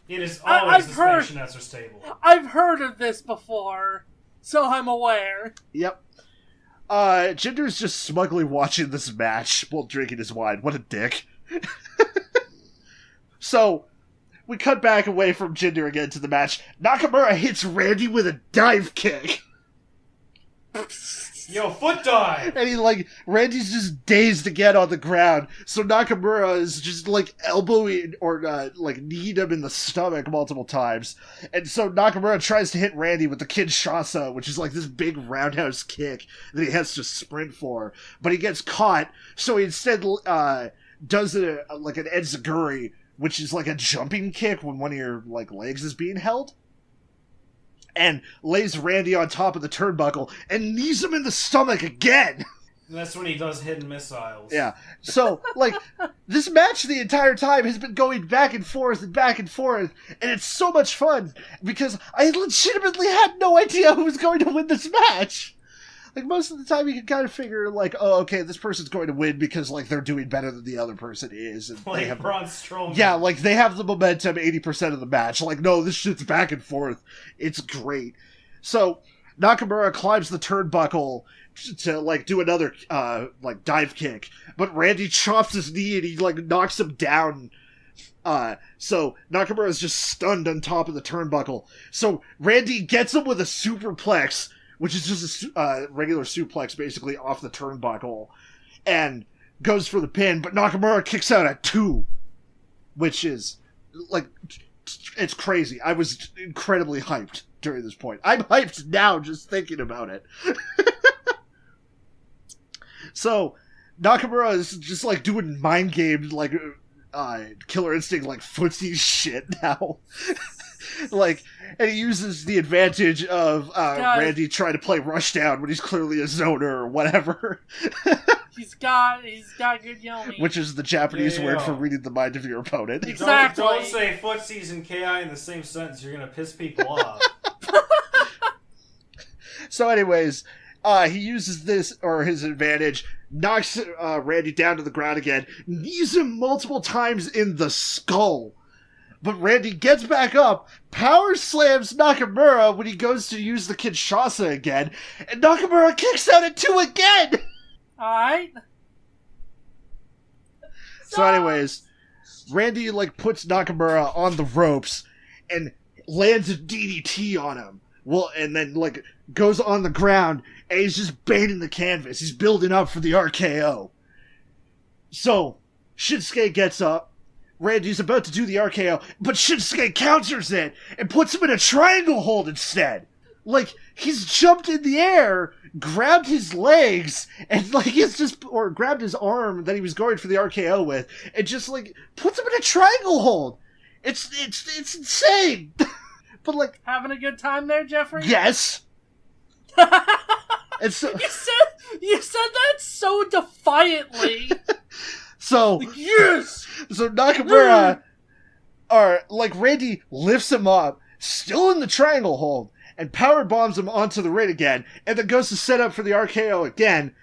B: It is always the Spanish announcer's table.
C: I've heard of this before, so I'm aware.
A: Yep. Jinder's just smugly watching this match while drinking his wine. What a dick. So, we cut back away from Jinder again to the match. Nakamura hits Randy with a dive kick.
B: Yo, foot dive!
A: And he, like, Randy's just dazed again on the ground. So Nakamura is just, like, elbowing or, like, kneed him in the stomach multiple times. And so Nakamura tries to hit Randy with the Kinshasa, which is, like, this big roundhouse kick that he has to sprint for. But he gets caught, so he instead, does like an Enziguri, which is like a jumping kick when one of your like legs is being held, and lays Randy on top of the turnbuckle and knees him in the stomach again.
B: And that's when he does hidden missiles.
A: Yeah. So, like, this match the entire time has been going back and forth, and it's so much fun, because I legitimately had no idea who was going to win this match. Like, most of the time you can kind of figure, like, oh, okay, this person's going to win because, like, they're doing better than the other person is. And
B: Like
A: they have,
B: Braun Strowman.
A: yeah, like, they have the momentum 80% of the match. Like, no, this shit's back and forth. It's great. So, Nakamura climbs the turnbuckle to like do another like dive kick, but Randy chops his knee and he like knocks him down. So Nakamura is just stunned on top of the turnbuckle. So Randy gets him with a superplex, which is just a regular suplex basically off the turnbuckle, and goes for the pin. But Nakamura kicks out at 2, which is like, it's crazy. I was incredibly hyped during this point. I'm hyped now just thinking about it. So, Nakamura is just, like, doing mind games, like, Killer Instinct, like, footsie shit now. Like, and he uses the advantage of Randy trying to play Rushdown when he's clearly a zoner or whatever.
C: He's got good yomi.
A: Which is the Japanese word for reading the mind of your opponent.
C: Exactly.
B: Don't say footsies and KI in the same sentence. You're going to piss people off.
A: So anyways, he uses this, or his advantage, knocks Randy down to the ground again, knees him multiple times in the skull. But Randy gets back up, power slams Nakamura when he goes to use the Kinshasa again, and Nakamura kicks out at 2 again!
C: Alright.
A: So anyways, Randy, like, puts Nakamura on the ropes and lands a DDT on him. Well, and then, like, goes on the ground, and he's just banging the canvas. He's building up for the RKO. So, Shinsuke gets up. Randy's about to do the RKO, but Shinsuke counters it and puts him in a triangle hold instead. Like, he's jumped in the air, grabbed his legs, and, like, he's just, or grabbed his arm that he was going for the RKO with, and just, like, puts him in a triangle hold. It's insane. But, like,
C: having a good time there, Jeffrey?
A: Yes. And so,
C: you said that so defiantly.
A: So,
C: like, yes.
A: So Nakamura, or like Randy lifts him up, still in the triangle hold, and power bombs him onto the ring again, and then goes to set up for the RKO again.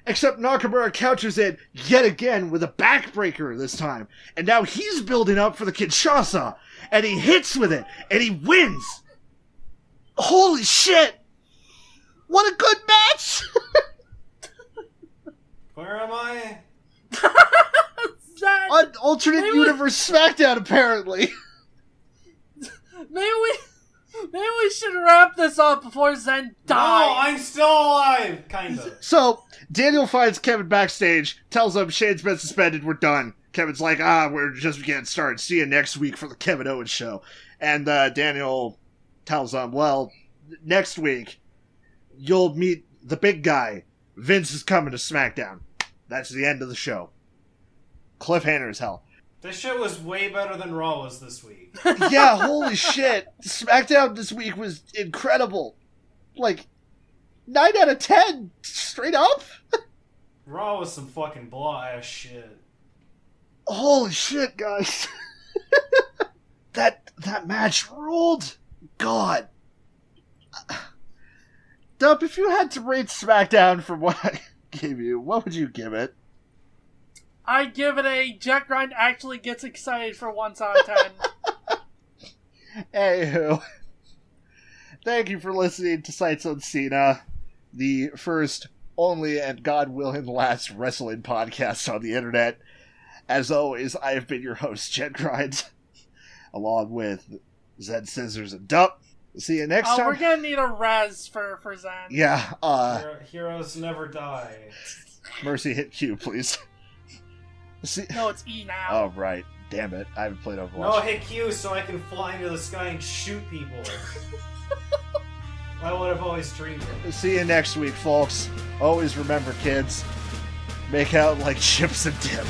A: Except Nakamura counters it yet again with a backbreaker this time. And now he's building up for the Kinshasa. And he hits with it. And he wins. Holy shit. What a good match.
B: Where am I?
A: On alternate universe SmackDown, apparently.
C: Maybe we should wrap this up before Zen dies.
B: No, I'm still alive, kinda.
A: So, Daniel finds Kevin backstage, tells him Shane's been suspended, we're done. Kevin's like, we're just getting started. See you next week for the Kevin Owens show. And Daniel tells him, well, next week, you'll meet the big guy. Vince is coming to SmackDown. That's the end of the show. Cliffhanger as hell.
B: This shit was way better than Raw was this week.
A: Yeah, holy shit. SmackDown this week was incredible. Like, 9 out of 10, straight up.
B: Raw was some fucking blah-ass shit.
A: Holy shit, guys. That match ruled. God. Dub, if you had to rate SmackDown from what I gave you, what would you give it?
C: I give it a Jack Grind actually gets excited for 1 out of 10.
A: Anywho, thank you for listening to Sights Uncena, the first, only, and God willing last wrestling podcast on the internet. As always, I have been your host, Jet Grind, along with Zed Scissors and Dup. See you next time.
C: We're gonna need a res for Zen.
A: Yeah,
B: Heroes never die.
A: Mercy, hit Q, please. See?
C: No, it's E now.
A: Oh, right. Damn it. I haven't played Overwatch.
B: No, hit Q so I can fly into the sky and shoot people. I would have always dreamed it.
A: See you next week, folks. Always remember, kids, make out like chips and dip.